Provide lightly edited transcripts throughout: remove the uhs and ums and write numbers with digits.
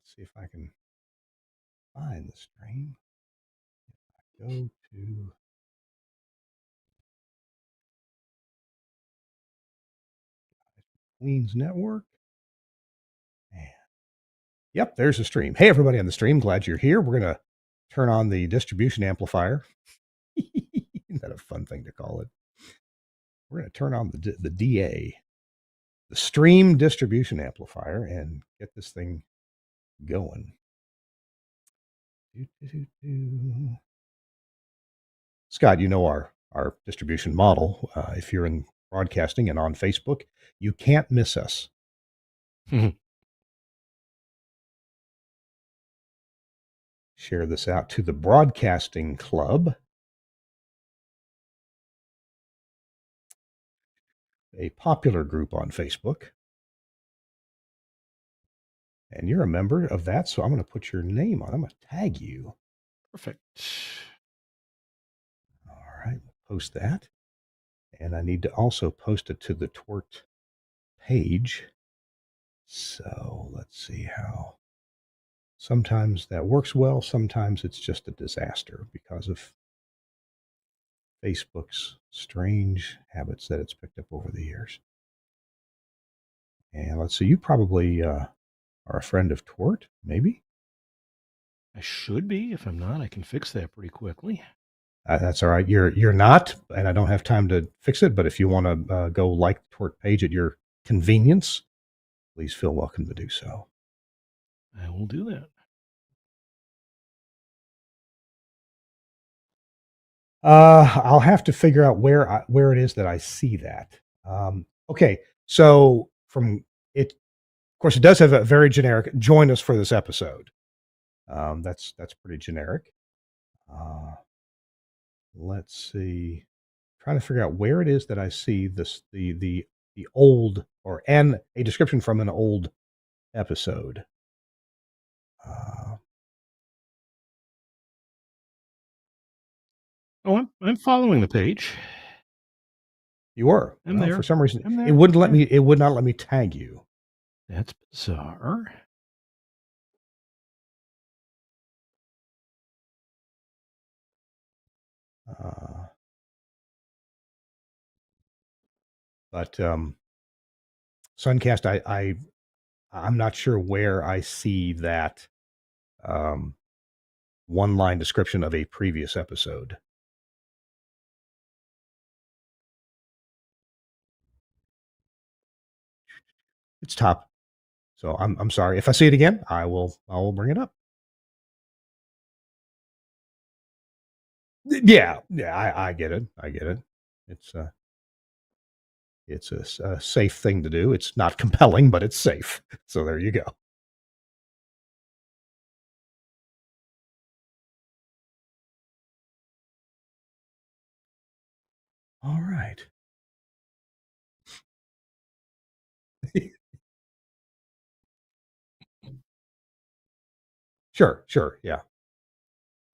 Let's see if I can find the stream. Go to Queen's Network. And yep, there's the stream. Hey, everybody on the stream. Glad you're here. We're going to turn on the distribution amplifier. Isn't that a fun thing to call it? We're going to turn on the DA, the stream distribution amplifier, and get this thing going. Scott, you know our distribution model. If you're in broadcasting and on Facebook, you can't miss us. Share this out to the Broadcasting Club, a popular group on Facebook. And you're a member of that, so I'm going to put your name on. I'm going to tag you. Perfect. All right, post that. And I need to also post it to the TWiRT page. So let's see how. Sometimes that works well. Sometimes it's just a disaster because of Facebook's strange habits that it's picked up over the years. And let's see, you probably are a friend of TWiRT, maybe? I should be. If I'm not, I can fix that pretty quickly. That's all right. You're not, and I don't have time to fix it, but if you want to go like the TWiRT page at your convenience, please feel welcome to do so. I will do that. I'll have to figure out where it is that I see that. Okay, so from it, of course, it does have a very generic. Join us for this episode. That's pretty generic. Let's see. Trying to figure out where it is that I see this the old and a description from an old episode. Oh, I'm following the page. You were. I'm there. For some reason, it wouldn't let me. It would not let me tag you. That's bizarre. But Suncast, I'm not sure where I see that one-line description of a previous episode. It's top. So I'm sorry. If I see it again, I will bring it up. Yeah, I get it. I get it. It's a safe thing to do. It's not compelling, but it's safe. So there you go. All right. Sure, yeah.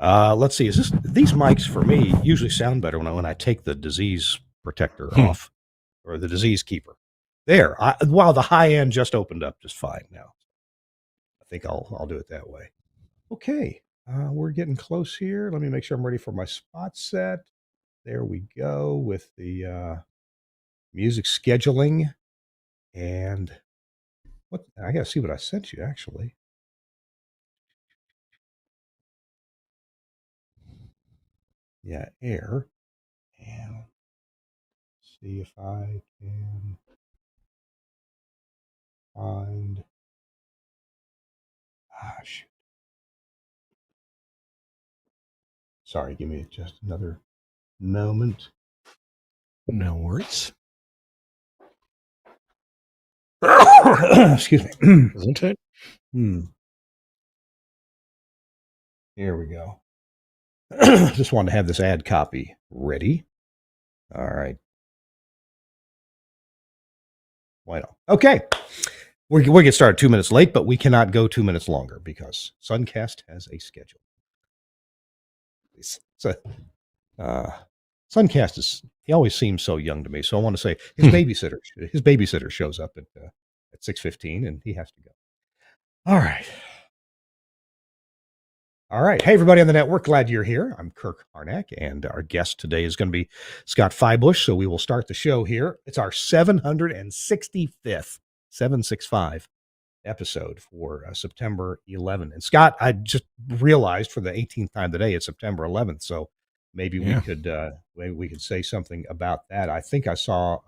Let's see. These mics for me usually sound better when I take the disease protector off, or the disease keeper. There. Wow, the high end just opened up just fine now. I think I'll do it that way. Okay, we're getting close here. Let me make sure I'm ready for my spot set. There we go with the music scheduling, and what I gotta see what I sent you actually. Yeah, air, and see if I can find. Shoot. Sorry, give me just another moment. No worries. Excuse me. Isn't it? Here we go. Just wanted to have this ad copy ready. All right. Why not? Okay. We'll get started 2 minutes late, but we cannot go 2 minutes longer because Suncast has a schedule. So, Suncast he always seems so young to me. So I want to say his babysitter shows up at 6:15 and he has to go. All right. All right. Hey, everybody on the network. Glad you're here. I'm Kirk Harnack, and our guest today is going to be Scott Feibush. So we will start the show here. It's our 765th, 765 episode for September 11th. And Scott, I just realized for the 18th time today, it's September 11th. So Yeah. maybe we could say something about that. I think I saw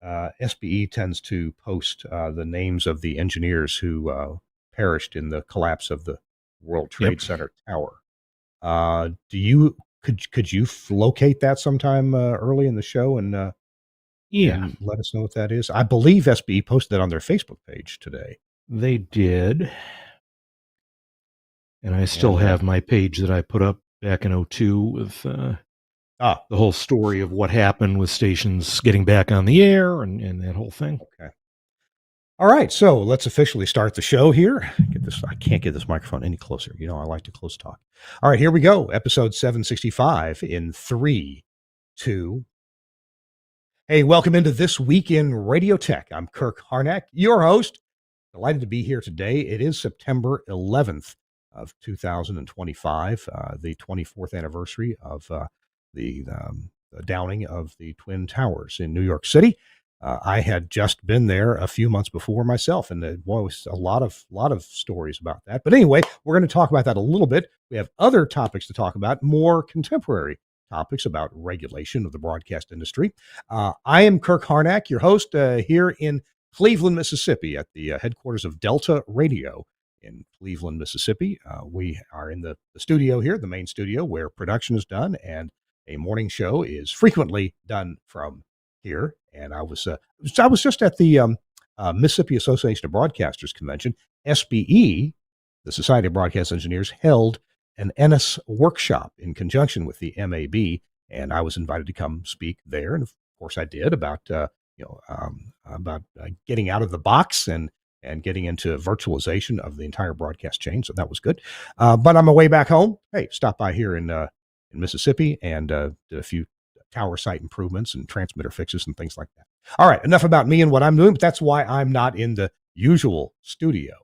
SBE tends to post the names of the engineers who perished in the collapse of the World Yep. Trade Center tower. Do you could you locate that sometime early in the show Yeah, and let us know what that is? I believe SBE posted that on their Facebook page today. they did. And I still And have my page that I put up back in '02 with ah, the whole story of what happened with stations getting back on the air and that whole thing. okay. All right, so let's officially start the show here. Get this. I can't get this microphone any closer. You know, I like to close talk. All right, here we go. Episode 765 in 3, 2. Hey, welcome into This Week in Radio Tech. I'm Kirk Harnack, your host. Delighted to be here today. It is September 11th of 2025, the 24th anniversary of the downing of the Twin Towers in New York City. I had just been there a few months before myself, and there was a lot of stories about that. But anyway, we're going to talk about that a little bit. We have other topics to talk about, more contemporary topics about regulation of the broadcast industry. I am Kirk Harnack, your host here in Cleveland, Mississippi, at the headquarters of Delta Radio in Cleveland, Mississippi. We are in the studio here, the main studio where production is done, and a morning show is frequently done from here. And I was just at the Mississippi Association of Broadcasters convention. SBE, the Society of Broadcast Engineers, held an Ennis workshop in conjunction with the MAB, and I was invited to come speak there. And of course, I did about getting out of the box and getting into virtualization of the entire broadcast chain. So that was good. But on my way back home, hey, stop by here in Mississippi and did a few tower site improvements and transmitter fixes and things like that. All right, enough about me and what I'm doing, but that's why I'm not in the usual studio.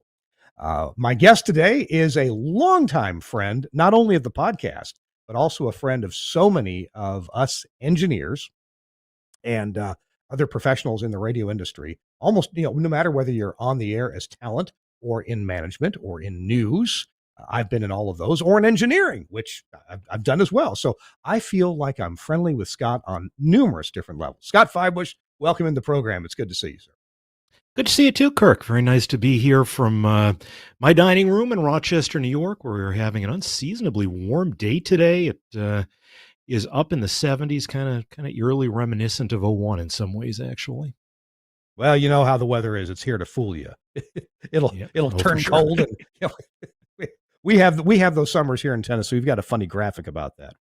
My guest today is a longtime friend, not only of the podcast, but also a friend of so many of us engineers and other professionals in the radio industry. Almost, no matter whether you're on the air as talent or in management or in news, I've been in all of those, or in engineering, which I've done as well. So I feel like I'm friendly with Scott on numerous different levels. Scott Feibush, welcome in the program. It's good to see you, sir. Good to see you too, Kirk. Very nice to be here from my dining room in Rochester, New York, where we're having an unseasonably warm day today. It is up in the 70s, kind of eerily reminiscent of '01 in some ways, actually. Well, you know how the weather is. It's here to fool you. it'll Yep. it'll Oh, for turn sure. cold, and we have those summers here in Tennessee. We've got a funny graphic about that.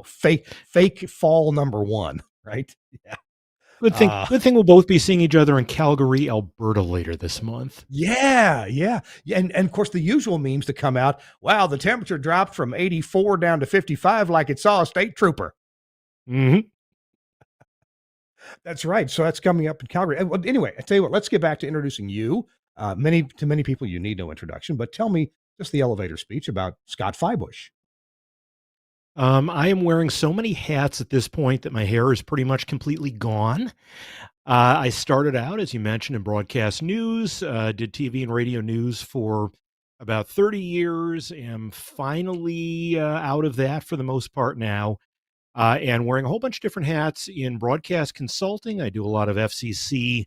Fake fall number one, right? Yeah. Good thing. Uh, Good thing we'll both be seeing each other in Calgary, Alberta later this month. yeah. And of course, the usual memes that come out. Wow, the temperature dropped from 84 down to 55 like it saw a state trooper. Mm-hmm. That's right. So that's coming up in Calgary. Well, anyway, I tell you what. Let's get back to introducing you. Many people, you need no introduction. But tell me just the elevator speech about Scott Feibush. I am wearing so many hats at this point that my hair is pretty much completely gone. I started out, as you mentioned, in broadcast news, did TV and radio news for about 30 years, am finally out of that for the most part now, and wearing a whole bunch of different hats in broadcast consulting. I do a lot of FCC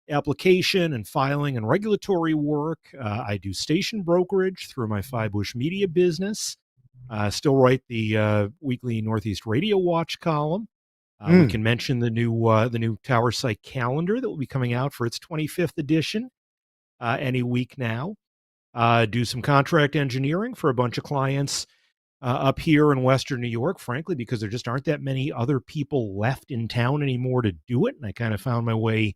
application and filing and regulatory work. I do station brokerage through my Feibush Media business. Still write the weekly Northeast Radio Watch column. We can mention the new Tower Site calendar that will be coming out for its 25th edition any week now. Do some contract engineering for a bunch of clients up here in Western New York, frankly, because there just aren't that many other people left in town anymore to do it. And I kind of found my way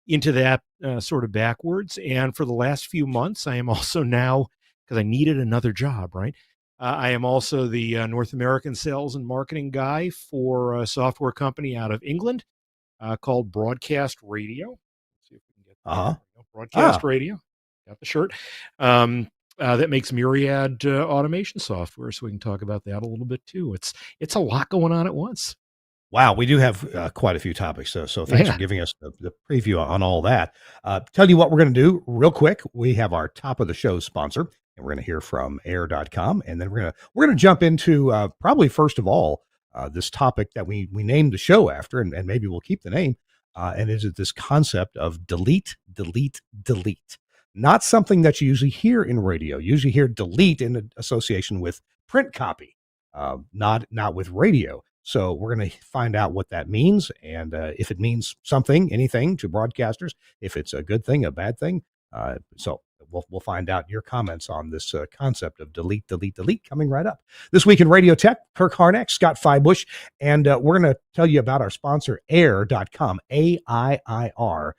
into that sort of backwards. And for the last few months, I am also now, because I needed another job, right? I am also the North American sales and marketing guy for a software company out of England called Broadcast Radio. Let's see if we can get Uh huh. there. Broadcast Ah, Radio. Got the shirt. Um, that makes Myriad automation software. So we can talk about that a little bit too. It's a lot going on at once. Wow, we do have quite a few topics. So thanks for Yeah. giving us the preview on all that. Tell you what we're going to do real quick. We have our top of the show sponsor, and we're going to hear from air.com. And then we're going to jump into probably first of all, this topic that we named the show after, and maybe we'll keep the name. And is it this concept of delete, delete, delete? Not something that you usually hear in radio. You usually hear delete in association with print copy, not with radio. So we're going to find out what that means, and if it means something, anything to broadcasters, if it's a good thing, a bad thing. So we'll find out your comments on this concept of delete, delete, delete coming right up. This week in Radio Tech, Kirk Harnack, Scott Feibush, and we're going to tell you about our sponsor, air.com, AIIR.com.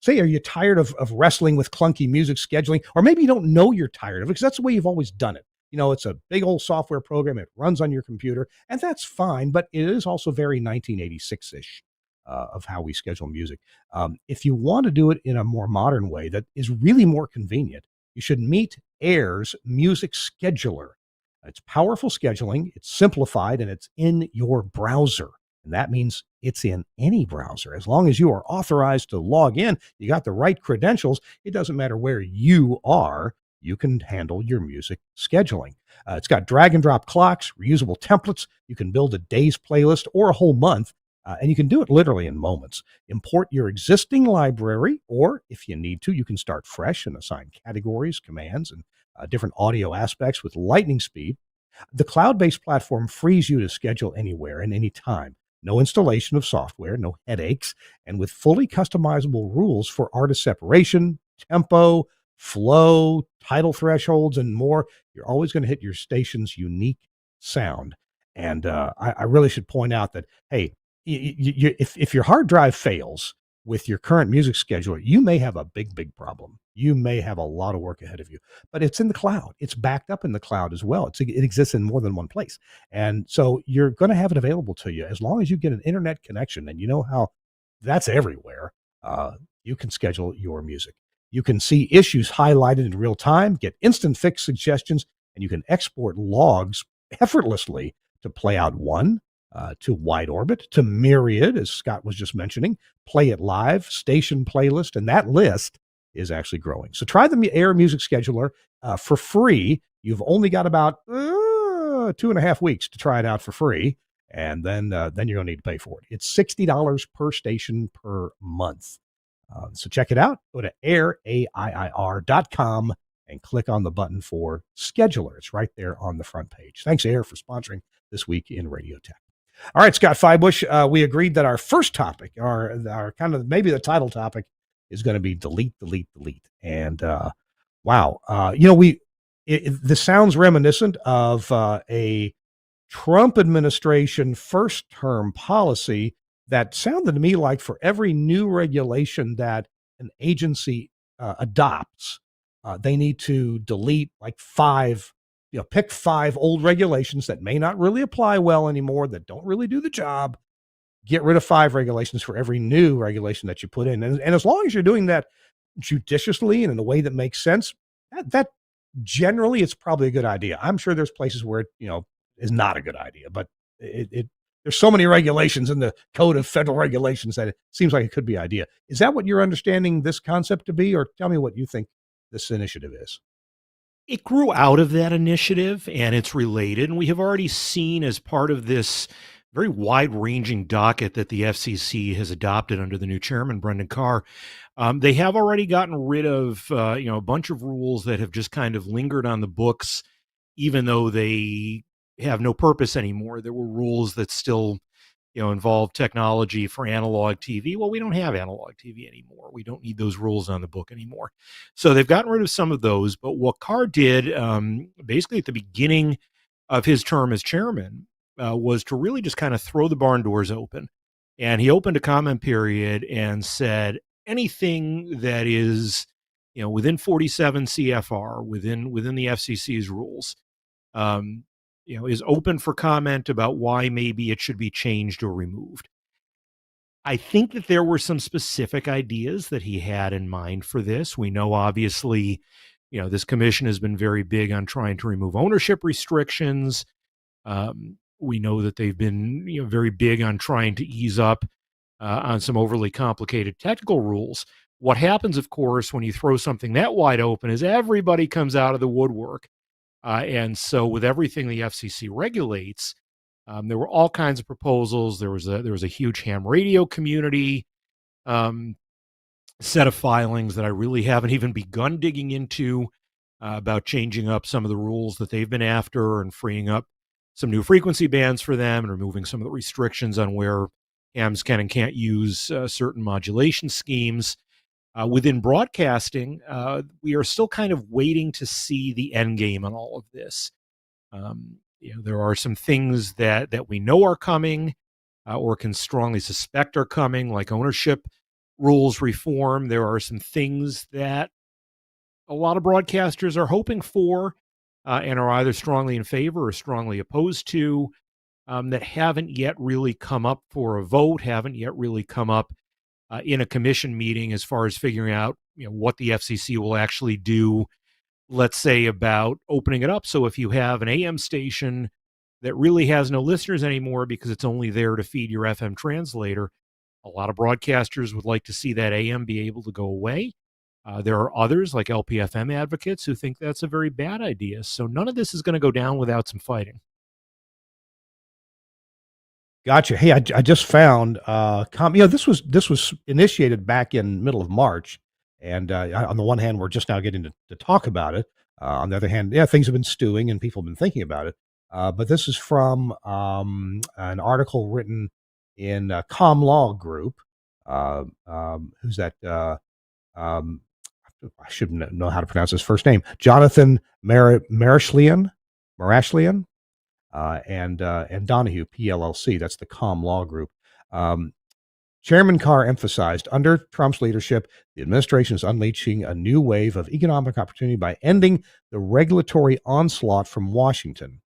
Say, are you tired of wrestling with clunky music scheduling? Or maybe you don't know you're tired of it because that's the way you've always done it. You know, it's a big old software program. It runs on your computer, and that's fine, but it is also very 1986-ish of how we schedule music. If you want to do it in a more modern way that is really more convenient, you should meet Air's Music Scheduler. It's powerful scheduling, it's simplified, and it's in your browser. And that means it's in any browser. As long as you are authorized to log in, you got the right credentials, it doesn't matter where you are, you can handle your music scheduling. It's got drag and drop clocks, reusable templates. You can build a day's playlist or a whole month, and you can do it literally in moments. Import your existing library, or if you need to, you can start fresh and assign categories, commands, and different audio aspects with lightning speed. The cloud-based platform frees you to schedule anywhere and anytime. No installation of software, no headaches, and with fully customizable rules for artist separation, tempo, flow, title thresholds, and more. You're always going to hit your station's unique sound. And I really should point out that, hey, if your hard drive fails with your current music scheduler, you may have a big problem. You may have a lot of work ahead of you, but it's in the cloud. It's backed up in the cloud as well. It exists in more than one place. And so you're going to have it available to you as long as you get an internet connection, and you know how that's everywhere. You can schedule your music. You can see issues highlighted in real time, get instant fix suggestions, and you can export logs effortlessly to Play Out One, to Wide Orbit, to Myriad, as Scott was just mentioning, Play It Live, Station Playlist, and that list is actually growing. So try the Air Music Scheduler for free. You've only got about 2.5 weeks to try it out for free, and then you're going to need to pay for it. It's $60 per station per month. So check it out. Go to air.com and click on the button for Scheduler. It's right there on the front page. Thanks, Air, for sponsoring This Week in Radio Tech. All right, Scott Feibush, we agreed that our first topic, our kind of maybe the title topic, is going to be delete, delete, delete. And wow, this sounds reminiscent of a Trump administration first term policy that sounded to me like for every new regulation that an agency adopts, they need to delete like pick 5 old regulations that may not really apply well anymore, that don't really do the job. Get rid of 5 regulations for every new regulation that you put in. And as long as you're doing that judiciously and in a way that makes sense, that generally it's probably a good idea. I'm sure there's places where it, is not a good idea, but there's so many regulations in the Code of Federal Regulations that it seems like it could be an idea. Is that what you're understanding this concept to be, or tell me what you think this initiative is? It grew out of that initiative, and it's related. And we have already seen, as part of this very wide-ranging docket that the FCC has adopted under the new chairman, Brendan Carr, they have already gotten rid of a bunch of rules that have just kind of lingered on the books, even though they have no purpose anymore. There were rules that still involve technology for analog TV. Well, we don't have analog TV anymore. We don't need those rules on the book anymore. So they've gotten rid of some of those. But what Carr did, basically at the beginning of his term as chairman, was to really just kind of throw the barn doors open. And he opened a comment period and said anything that is, within 47 CFR, within the FCC's rules, is open for comment about why maybe it should be changed or removed. I think that there were some specific ideas that he had in mind for this. We know, obviously, This commission has been very big on trying to remove ownership restrictions. We know that they've been very big on trying to ease up on some overly complicated technical rules. What happens, of course, when you throw something that wide open is everybody comes out of the woodwork. And so, with everything the FCC regulates, there were all kinds of proposals. There was a huge ham radio community um, set of filings that I really haven't even begun digging into about changing up some of the rules that they've been after and freeing up some new frequency bands for them and removing some of the restrictions on where hams can and can't use certain modulation schemes. Within broadcasting, we are still kind of waiting to see the end game on all of this. There are some things that we know are coming, or can strongly suspect are coming, like ownership rules reform. There are some things that a lot of broadcasters are hoping for, and are either strongly in favor or strongly opposed to, that haven't yet really come up for a vote, haven't yet really come up in a commission meeting as far as figuring out what the FCC will actually do. Let's say about opening it up. So if you have an AM station that really has no listeners anymore because it's only there to feed your FM translator, a lot of broadcasters would like to see that AM be able to go away. There are others, like LPFM advocates, who think that's a very bad idea. So none of this is going to go down without some fighting. Gotcha. Hey, I just found, this was initiated back in middle of March, and on the one hand, we're just now getting to talk about it. On the other hand, yeah, things have been stewing and people have been thinking about it. But this is from an article written in Com Law Group. Who's that? Um, I should know how to pronounce his first name. Jonathan Marashlian. And Donahue, PLLC. That's the Com Law Group. Chairman Carr emphasized, under Trump's leadership, the administration is unleashing a new wave of economic opportunity by ending the regulatory onslaught from Washington.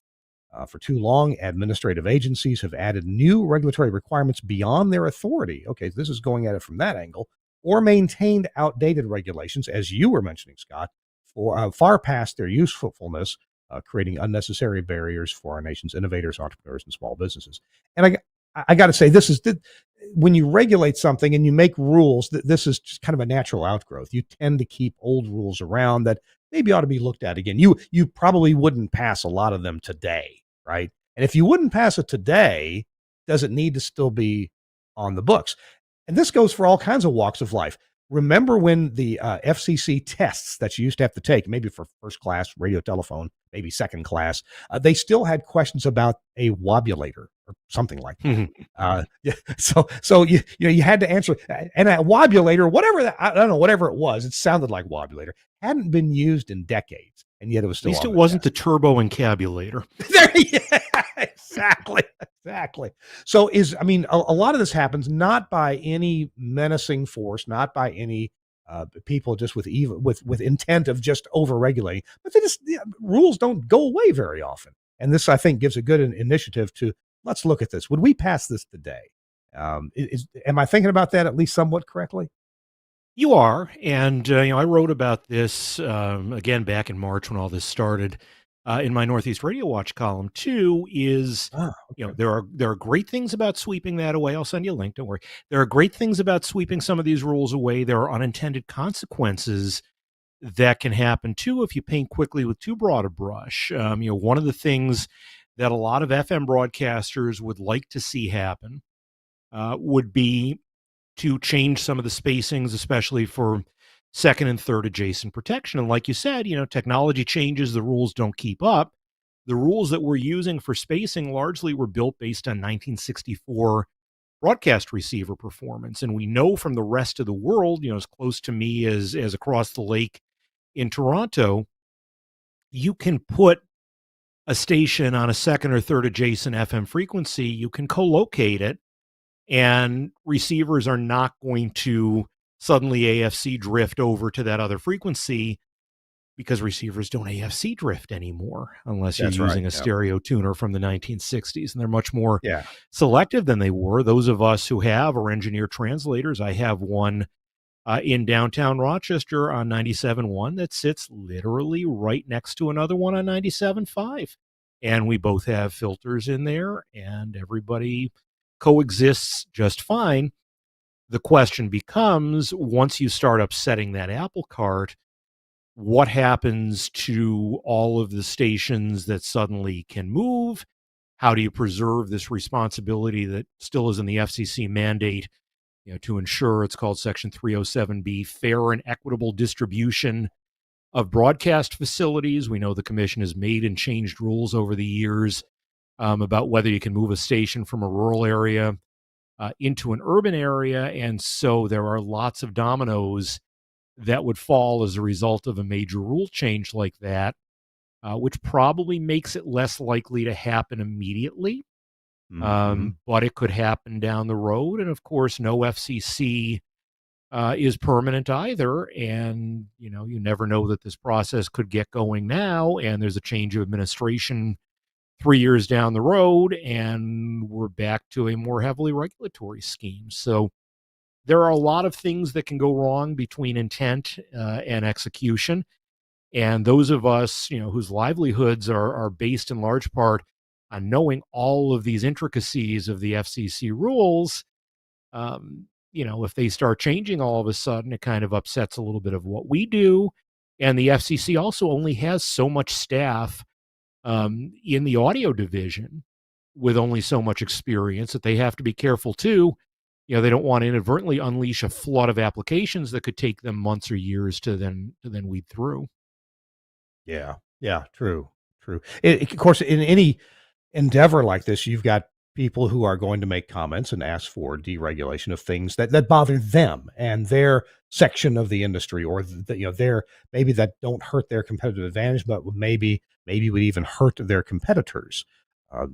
For too long, administrative agencies have added new regulatory requirements beyond their authority. Okay, this is going at it from that angle, or maintained outdated regulations, as you were mentioning, Scott, for far past their usefulness, creating unnecessary barriers for our nation's innovators, entrepreneurs, and small businesses. And I got to say, when you regulate something and you make rules, this is just kind of a natural outgrowth. You tend to keep old rules around that maybe ought to be looked at again. You probably wouldn't pass a lot of them today, right? And if you wouldn't pass it today, does it need to still be on the books? And this goes for all kinds of walks of life. Remember when the FCC tests that you used to have to take, maybe for first class radio telephone, maybe second class, they still had questions about a wobulator or something like that. So you had to answer, and a wobulator, I don't know, whatever it was, it sounded like wobulator, hadn't been used in decades, and yet it was still. At least it wasn't the turbo encabulator. Exactly. So a lot of this happens not by any menacing force, not by any people just with intent of just over-regulating, but rules don't go away very often. And this, I think, gives a good initiative to, let's look at this. Would we pass this today? Am I thinking about that at least somewhat correctly? You are. And, I wrote about this, again, back in March when all this started. In my Northeast Radio Watch column too, is there are great things about sweeping that away. I'll send you a link. Don't worry. There are great things about sweeping some of these rules away. There are unintended consequences that can happen too if you paint quickly with too broad a brush. One of the things that a lot of FM broadcasters would like to see happen would be to change some of the spacings, especially for second and third adjacent protection. And like you said, technology changes, the rules don't keep up. The rules that we're using for spacing largely were built based on 1964 broadcast receiver performance. And we know from the rest of the world, as close to me as across the lake in Toronto, you can put a station on a second or third adjacent FM frequency, you can co-locate it, and receivers are not going to suddenly AFC drift over to that other frequency, because receivers don't AFC drift anymore unless you're using a stereo tuner from the 1960s, and they're much more selective than they were. Those of us who have or engineer translators, I have one in downtown Rochester on 97.1 that sits literally right next to another one on 97.5. And we both have filters in there, and everybody coexists just fine. The question becomes, once you start upsetting that apple cart, what happens to all of the stations that suddenly can move? How do you preserve this responsibility that still is in the FCC mandate, to ensure, it's called Section 307B, fair and equitable distribution of broadcast facilities? We know the commission has made and changed rules over the years about whether you can move a station from a rural area into an urban area. And so there are lots of dominoes that would fall as a result of a major rule change like that, which probably makes it less likely to happen immediately. Mm-hmm. But it could happen down the road. And of course, no FCC is permanent either. And, you never know that this process could get going now. And there's a change of administration 3 years down the road, and we're back to a more heavily regulatory scheme. So there are a lot of things that can go wrong between intent and execution. And those of us, whose livelihoods are based in large part on knowing all of these intricacies of the FCC rules, if they start changing all of a sudden, it kind of upsets a little bit of what we do. And the FCC also only has so much staff in the audio division with only so much experience that they have to be careful too. They don't want to inadvertently unleash a flood of applications that could take them months or years to then weed through. Yeah. Yeah. True. True. Of course, in any endeavor like this, you've got people who are going to make comments and ask for deregulation of things that bother them and their section of the industry, or their, maybe that don't hurt their competitive advantage, but maybe would even hurt their competitors.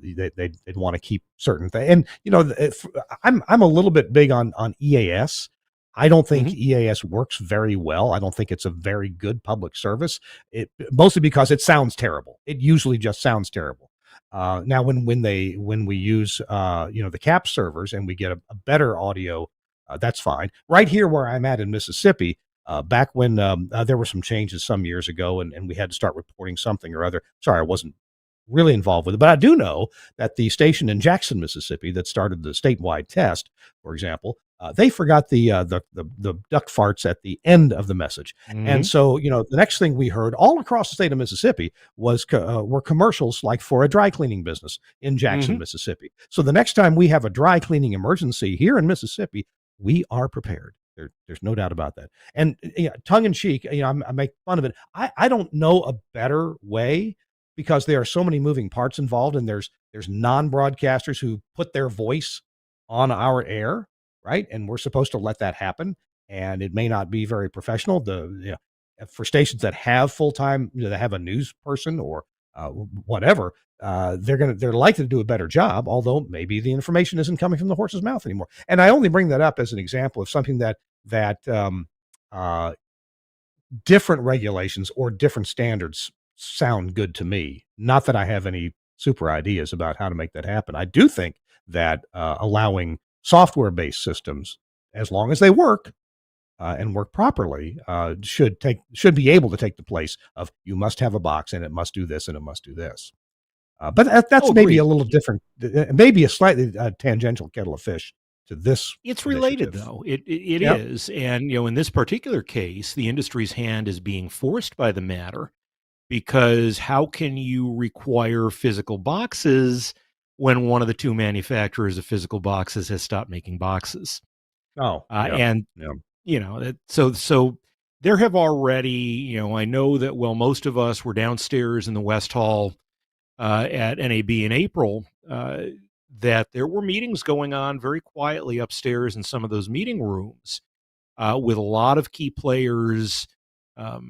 They'd want to keep certain things. And I'm a little bit big on EAS. I don't think Mhm. EAS works very well. I don't think it's a very good public service. Mostly because it sounds terrible. It usually just sounds terrible. Now, when we use the cap servers and we get a better audio, that's fine. Right here where I'm at in Mississippi, back when there were some changes some years ago, and we had to start reporting something or other. Sorry, I wasn't really involved with it, but I do know that the station in Jackson, Mississippi, that started the statewide test, for example, they forgot the duck farts at the end of the message, and Mhm. so the next thing we heard all across the state of Mississippi were commercials like for a dry cleaning business in Jackson, Mhm. Mississippi. So the next time we have a dry cleaning emergency here in Mississippi, we are prepared. There's no doubt about that. And tongue in cheek, I make fun of it. I don't know a better way, because there are so many moving parts involved, and there's non-broadcasters who put their voice on our air, right? And we're supposed to let that happen, and it may not be very professional. For stations that have full-time, that have a news person or whatever, they're likely to do a better job, although maybe the information isn't coming from the horse's mouth anymore. And I only bring that up as an example of something that uh, different regulations or different standards sound good to me. Not that I have any super ideas about how to make that happen. I do think that allowing software-based systems, as long as they work and work properly, should be able to take the place of, you must have a box and it must do this and it must do this. But that's Oh, maybe a agreed. little different, maybe a slightly tangential kettle of fish to this It's related, initiative. though. It Yep. is. And, in this particular case, the industry's hand is being forced by the matter, because how can you require physical boxes when one of the two manufacturers of physical boxes has stopped making boxes? Oh, yeah. And, Yeah. so there have already, I know that, well, most of us were downstairs in the West Hall at NAB in April, that there were meetings going on very quietly upstairs in some of those meeting rooms with a lot of key players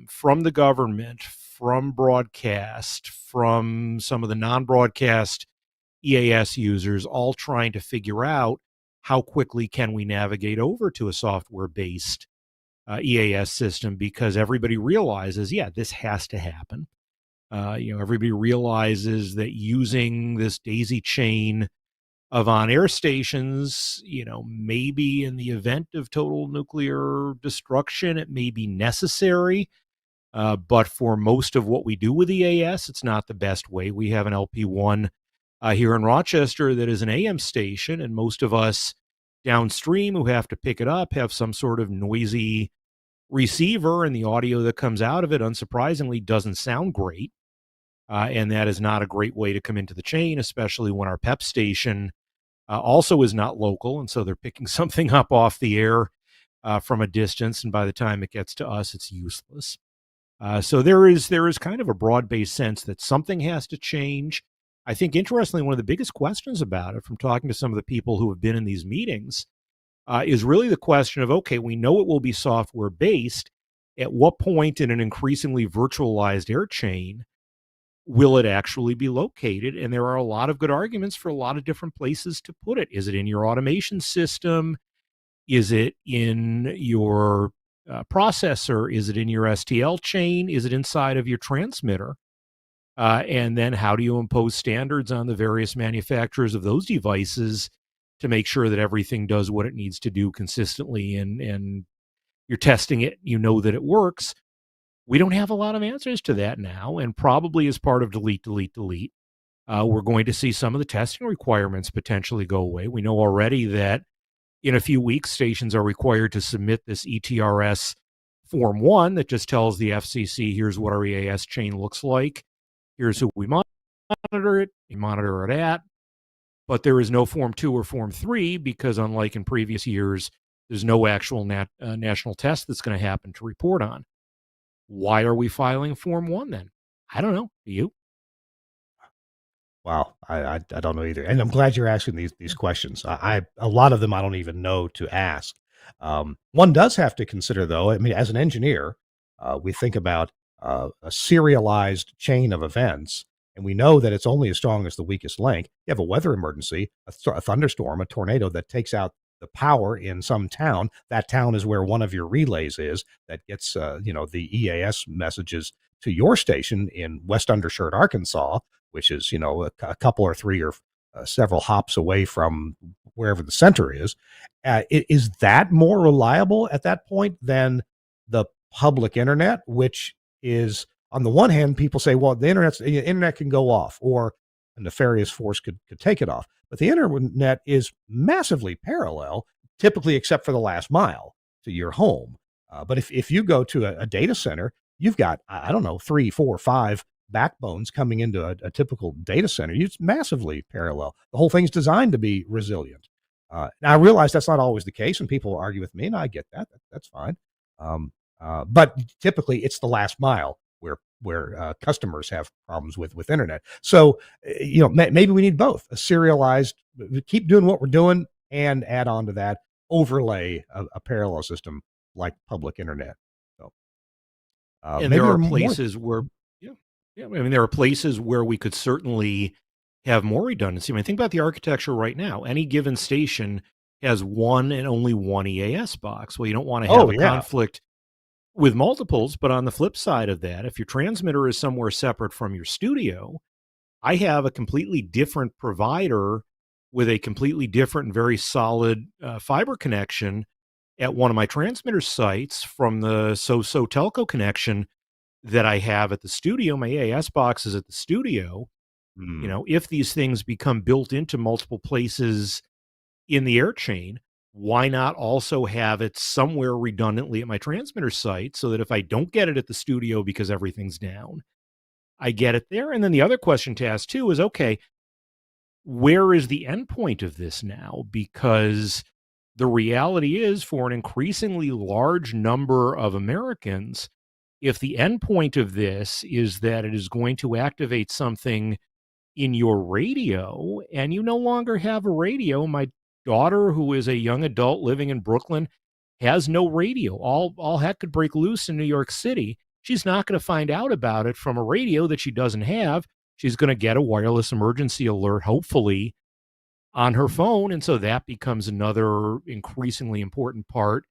from the government, from broadcast, from some of the non broadcast EAS users, all trying to figure out how quickly can we navigate over to a software based EAS system, because everybody realizes, yeah, this has to happen. Everybody realizes that using this daisy chain of on-air stations. Maybe in the event of total nuclear destruction, it may be necessary. But for most of what we do with EAS, it's not the best way. We have an LP1 here in Rochester that is an AM station, and most of us downstream who have to pick it up have some sort of noisy receiver, and the audio that comes out of it, unsurprisingly, doesn't sound great. And that is not a great way to come into the chain, especially when our PEP station also is not local. And so they're picking something up off the air from a distance. And by the time it gets to us, it's useless. So there is kind of a broad-based sense that something has to change. I think, interestingly, one of the biggest questions about it, from talking to some of the people who have been in these meetings, is really the question of, okay, we know it will be software-based. At what point in an increasingly virtualized air chain will it actually be located? And there are a lot of good arguments for a lot of different places to put it. Is it in your automation system? Is it in your processor? Is it in your STL chain? Is it inside of your transmitter? And then how do you impose standards on the various manufacturers of those devices to make sure that everything does what it needs to do consistently, and you're testing it, that it works? We don't have a lot of answers to that now, and probably as part of delete, we're going to see some of the testing requirements potentially go away. We know already that in a few weeks, stations are required to submit this ETRS Form 1 that just tells the FCC, here's what our EAS chain looks like. Here's who we monitor it. You monitor it at. But there is no Form 2 or Form 3 because, unlike in previous years, there's no actual national test that's going to happen to report on. Why are we filing Form 1 then? I don't know. Do you? Wow, I don't know either, and I'm glad you're asking these questions. I a lot of them I don't even know to ask. One does have to consider, though. I mean, as an engineer, we think about a serialized chain of events, and we know that it's only as strong as the weakest link. You have a weather emergency, a thunderstorm, a tornado that takes out the power in some town. That town is where one of your relays is that gets the EAS messages to your station in West Undershirt, Arkansas, which is a couple or three or several hops away from wherever the center is. Is that more reliable at that point than the public internet, which is, on the one hand, people say, well, the internet can go off, or a nefarious force could take it off. But the internet is massively parallel, typically except for the last mile to your home. But if you go to a data center, you've got, I don't know, 3, 4, 5 backbones coming into a typical data center. It's massively parallel. The whole thing's designed to be resilient. Now I realize that's not always the case, and people argue with me, and I get that. That's fine. But typically, it's the last mile where customers have problems with internet. So maybe we need both: a serialized, keep doing what we're doing, and add on to that, overlay a parallel system like public internet. So And maybe there there are are more. places where, yeah, yeah. I mean, there are places where we could certainly have more redundancy. I mean, think about the architecture right now. Any given station has one and only one EAS box. Well, you don't want to have Oh a yeah. conflict with multiples, but on the flip side of that, if your transmitter is somewhere separate from your studio, I have a completely different provider with a completely different and very solid fiber connection at one of my transmitter sites from the so-so telco connection that I have at the studio. My AAS box is at the studio. Hmm. If these things become built into multiple places in the air chain, why not also have it somewhere redundantly at my transmitter site, so that if I don't get it at the studio because everything's down, I get it there? And then the other question to ask too is, okay, where is the endpoint of this now? Because the reality is, for an increasingly large number of Americans, if the endpoint of this is that it is going to activate something in your radio and you no longer have a radio. My daughter, who is a young adult living in Brooklyn, has no radio. All heck could break loose in New York City. She's not going to find out about it from a radio that she doesn't have. She's going to get a wireless emergency alert, hopefully, on her phone. And so that becomes another increasingly important part,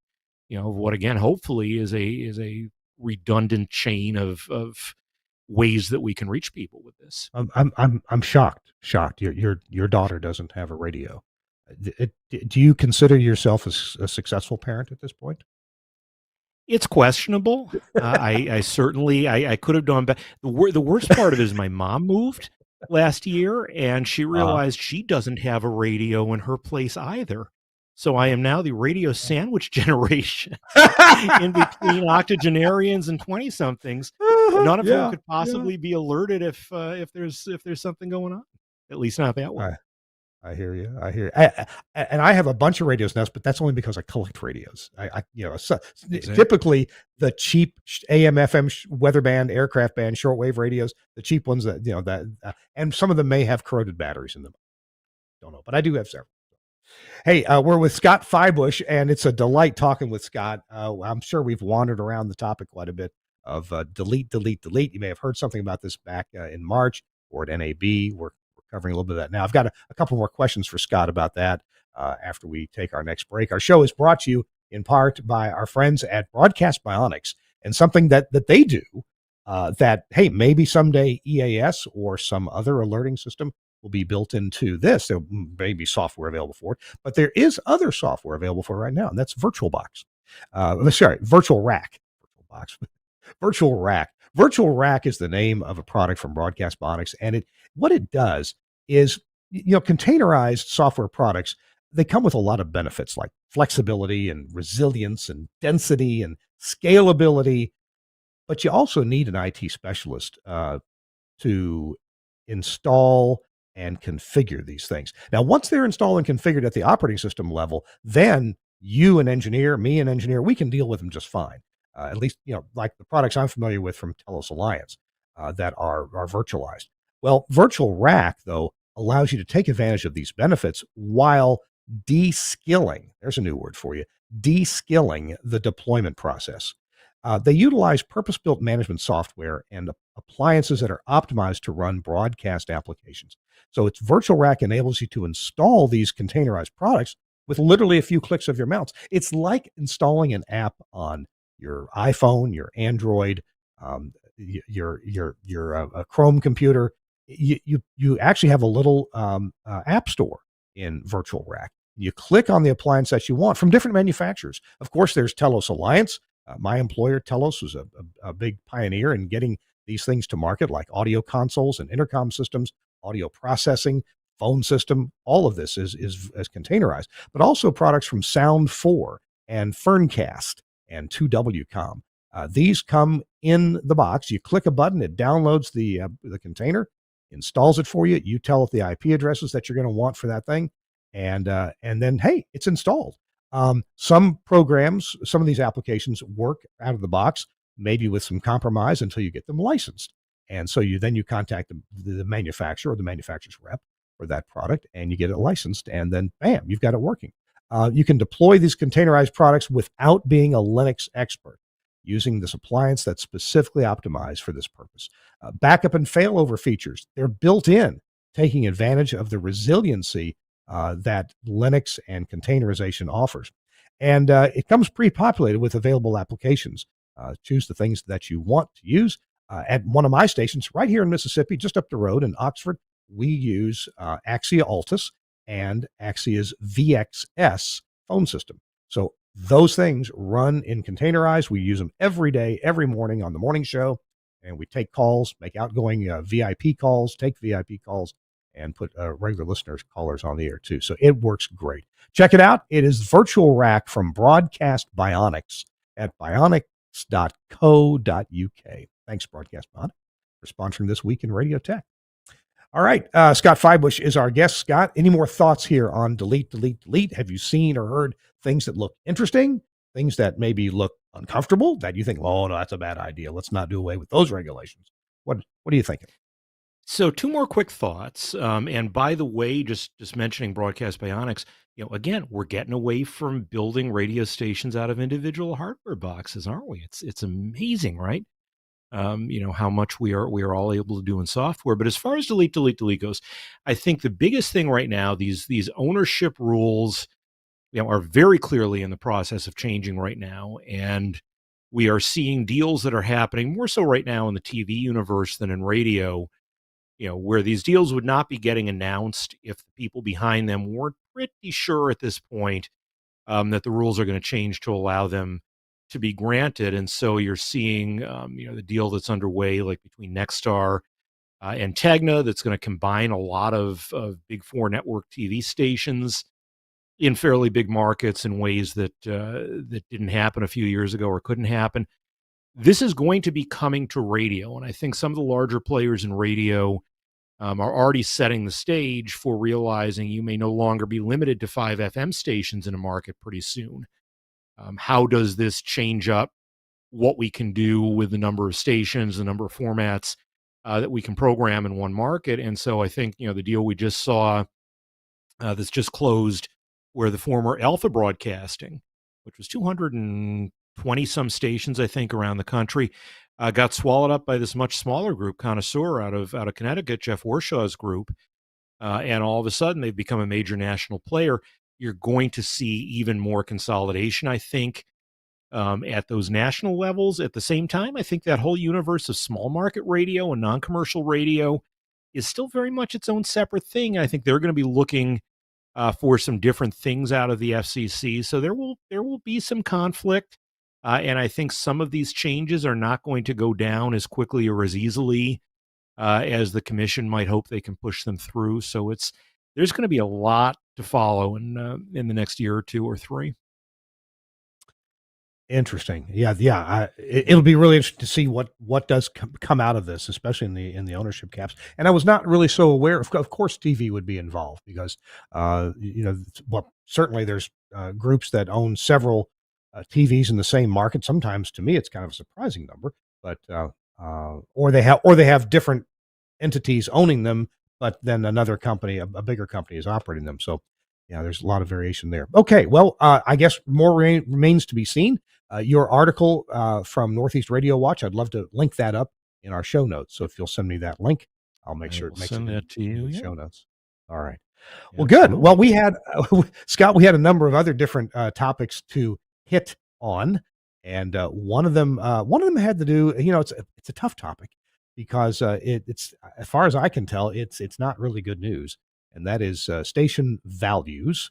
of what, again, hopefully is a redundant chain of ways that we can reach people with this. I'm shocked. Shocked. Your daughter doesn't have a radio. Do you consider yourself a successful parent at this point? It's questionable. I certainly I could have done better. The worst part of it is my mom moved last year, and she Uh-huh. realized she doesn't have a radio in her place either. So I am now the radio sandwich generation in between octogenarians and 20 somethings. None of whom Yeah, could yeah. possibly be alerted if there's something going on. At least not that way. I I hear you. I hear. And I have a bunch of radios now, but that's only because I collect radios. So, Exactly. typically the cheap AM, FM, weather band, aircraft band, shortwave radios, the cheap ones that and some of them may have corroded batteries in them. Don't know, but I do have several. Hey, we're with Scott Feibush, and it's a delight talking with Scott. I'm sure we've wandered around the topic quite a bit of delete, delete, delete. You may have heard something about this back in March or at NAB. We're covering a little bit of that now. I've got a couple more questions for Scott about that after we take our next break. Our show is brought to you in part by our friends at Broadcast Bionics, and something that they do that, hey, maybe someday EAS or some other alerting system will be built into this. There may be software available for it, but there is other software available for it right now, and that's VirtualBox. Virtual Rack. VirtualBox. Virtual Rack. Virtual Rack is the name of a product from Broadcast Bionics, and what it does is, containerized software products, they come with a lot of benefits like flexibility and resilience and density and scalability, but you also need an IT specialist to install and configure these things. Now, once they're installed and configured at the operating system level, then you, an engineer, me, an engineer, we can deal with them just fine. At least, like the products I'm familiar with from Telos Alliance that are virtualized. Well, Virtual Rack, though, allows you to take advantage of these benefits while de-skilling. There's a new word for you. De-skilling the deployment process. They utilize purpose-built management software and appliances that are optimized to run broadcast applications. So its Virtual Rack enables you to install these containerized products with literally a few clicks of your mouse. It's like installing an app on your iPhone, your Android, your Chrome computer. You actually have a little app store in Virtual Rack. You click on the appliance that you want from different manufacturers. Of course, there's Telos Alliance. My employer, Telos, was a big pioneer in getting these things to market, like audio consoles and intercom systems, audio processing, phone system. All of this is containerized, but also products from Sound 4 and Ferncast and 2WCom. These come in the box. You click a button, it downloads the container, installs it for you. You tell it the IP addresses that you're going to want for that thing, and then hey, it's installed. Some programs, some of these applications work out of the box, maybe with some compromise until you get them licensed. And so you contact the manufacturer or the manufacturer's rep for that product, and you get it licensed, and then bam, you've got it working. You can deploy these containerized products without being a Linux expert, using this appliance that's specifically optimized for this purpose. Backup and failover features, they're built in, taking advantage of the resiliency that Linux and containerization offers. And it comes pre-populated with available applications. Choose the things that you want to use. At one of my stations right here in Mississippi, just up the road in Oxford, we use Axia Altus and Axia's VXS phone system. So those things run in containerized. We use them every day, every morning on the morning show, and we take calls, make outgoing VIP calls, take VIP calls, and put regular listeners, callers on the air too. So it works great. Check it out. It is Virtual Rack from Broadcast Bionics at bionics.co.uk. Thanks, Broadcast Bionics, for sponsoring this week in Radio Tech. All right. Scott Feibush is our guest. Scott, any more thoughts here on delete, delete, delete? Have you seen or heard things that look interesting, things that maybe look uncomfortable, that you think, oh, no, that's a bad idea. Let's not do away with those regulations. What are you thinking? So two more quick thoughts. And by the way, just mentioning Broadcast Bionics, again, we're getting away from building radio stations out of individual hardware boxes, aren't we? It's amazing, right? How much we are all able to do in software. But as far as delete, delete, delete goes, I think the biggest thing right now, these ownership rules, are very clearly in the process of changing right now. And We are seeing deals that are happening more so right now in the TV universe than in radio, where these deals would not be getting announced if the people behind them weren't pretty sure at this point that the rules are going to change to allow them to be granted. And so you're seeing, the deal that's underway, like between Nexstar and Tegna, that's going to combine a lot of big four network TV stations in fairly big markets in ways that didn't happen a few years ago or couldn't happen. This is going to be coming to radio, and I think some of the larger players in radio are already setting the stage for realizing you may no longer be limited to 5 FM stations in a market pretty soon. How does this change up what we can do with the number of stations, the number of formats that we can program in one market? And so I think, the deal we just saw that's just closed, where the former Alpha Broadcasting, which was 220 some stations, I think, around the country, got swallowed up by this much smaller group, Connoisseur, out of Connecticut, Jeff Warshaw's group, and all of a sudden they've become a major national player. You're going to see even more consolidation, I think, at those national levels. At the same time, I think that whole universe of small market radio and non-commercial radio is still very much its own separate thing. I think they're going to be looking for some different things out of the FCC. So there will be some conflict, and I think some of these changes are not going to go down as quickly or as easily as the commission might hope they can push them through. So there's going to be a lot to follow in the next year or two or three. Interesting. Yeah, yeah. It'll be really interesting to see what does come out of this, especially in the ownership caps. And I was not really so aware. Of course, TV would be involved because, well, certainly there's groups that own several TVs in the same market. Sometimes, to me, it's kind of a surprising number, but or they have different entities owning them, but then another company, a bigger company, is operating them. So, yeah, there's a lot of variation there. Okay, well, I guess more remains to be seen. Your article from Northeast Radio Watch, I'd love to link that up in our show notes. So if you'll send me that link, I'll make sure it makes send it that to you. in the Yeah. show notes. All right. Well, good. Absolutely. Well, we had Scott. We had a number of other different topics to hit on, and one of them had to do. It's a tough topic because it's as far as I can tell, it's not really good news, and that is station values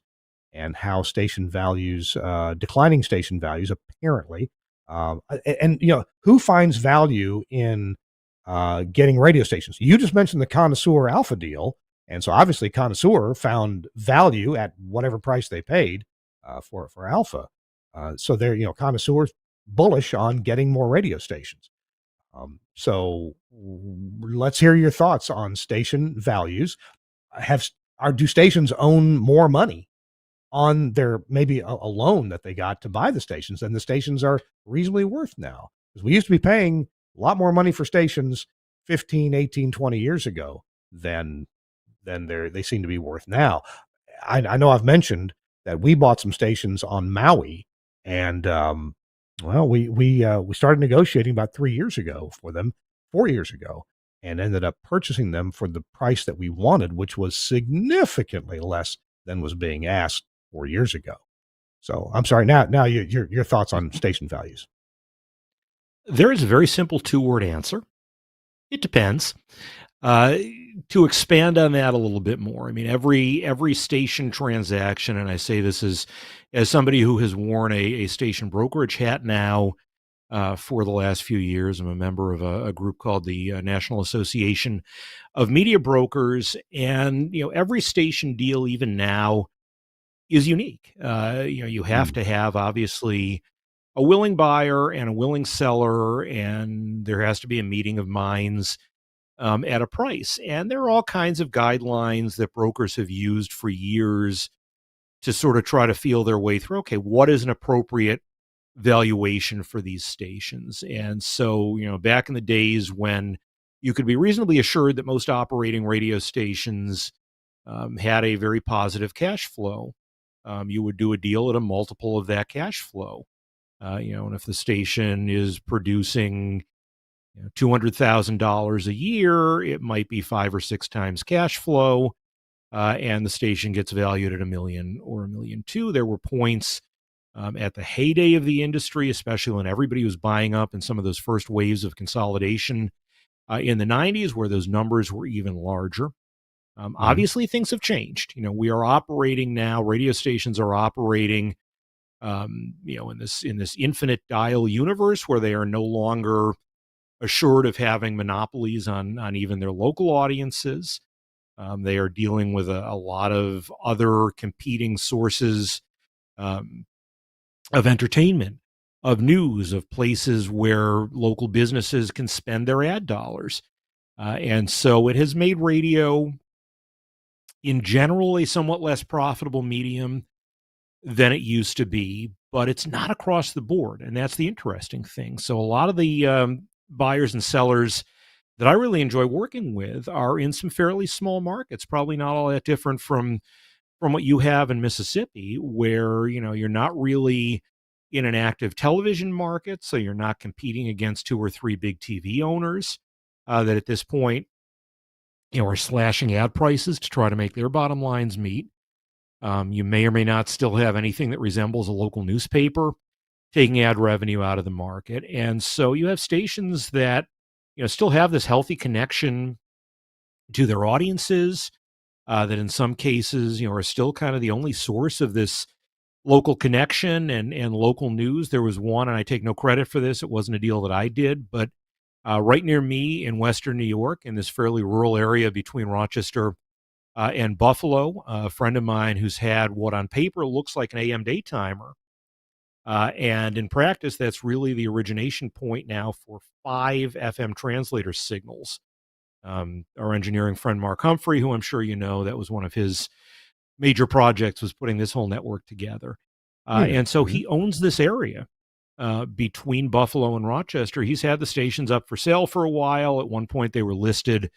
and how station values, declining station values, apparently, and who finds value in getting radio stations. You just mentioned the Connoisseur Alpha deal. And so obviously Connoisseur found value at whatever price they paid for Alpha. So they're, Connoisseur's bullish on getting more radio stations. So let's hear your thoughts on station values. Do stations own more money on their maybe a loan that they got to buy the stations than the stations are reasonably worth now? Because we used to be paying a lot more money for stations 15, 18, 20 years ago than they seem to be worth now. I know I've mentioned that we bought some stations on Maui, and we started negotiating about 3 years ago for them, 4 years ago, and ended up purchasing them for the price that we wanted, which was significantly less than was being asked 4 years ago. So I'm sorry. Now your thoughts on station values. There is a very simple two-word answer. It depends. To expand on that a little bit more, I mean, every station transaction, and I say this as somebody who has worn a station brokerage hat now for the last few years. I'm a member of a group called the National Association of Media Brokers, and every station deal, even now, is unique. You have to have, obviously, a willing buyer and a willing seller, and there has to be a meeting of minds at a price. And there are all kinds of guidelines that brokers have used for years to sort of try to feel their way through. Okay, what is an appropriate valuation for these stations? And so, back in the days when you could be reasonably assured that most operating radio stations had a very positive cash flow, you would do a deal at a multiple of that cash flow. And if the station is producing $200,000 a year, it might be 5 or 6 times cash flow, and the station gets valued at $1 million or $1.2 million. There were points At the heyday of the industry, especially when everybody was buying up in some of those first waves of consolidation in the 90s, where those numbers were even larger. Mhm. Obviously, things have changed. We are operating now. Radio stations are operating, in this infinite dial universe where they are no longer assured of having monopolies on even their local audiences. They are dealing with a lot of other competing sources um, of entertainment, of news, of places where local businesses can spend their ad dollars. And so it has made radio, in general, a somewhat less profitable medium than it used to be, but it's not across the board. And that's the interesting thing. So a lot of the buyers and sellers that I really enjoy working with are in some fairly small markets, probably not all that different from what you have in Mississippi, where you're not really in an active television market, so you're not competing against two or three big TV owners that at this point are slashing ad prices to try to make their bottom lines meet. You may or may not still have anything that resembles a local newspaper taking ad revenue out of the market, and so you have stations that still have this healthy connection to their audiences, that in some cases, are still kind of the only source of this local connection and local news. There was one, and I take no credit for this. It wasn't a deal that I did, but right near me in Western New York, in this fairly rural area between Rochester and Buffalo, a friend of mine who's had what on paper looks like an AM daytimer. And in practice, that's really the origination point now for 5 FM translator signals. Our engineering friend Mark Humphrey, who I'm sure you know, that was one of his major projects, was putting this whole network together. Mm, And so mhm. he owns this area between Buffalo and Rochester. He's had the stations up for sale for a while. At one point, they were listed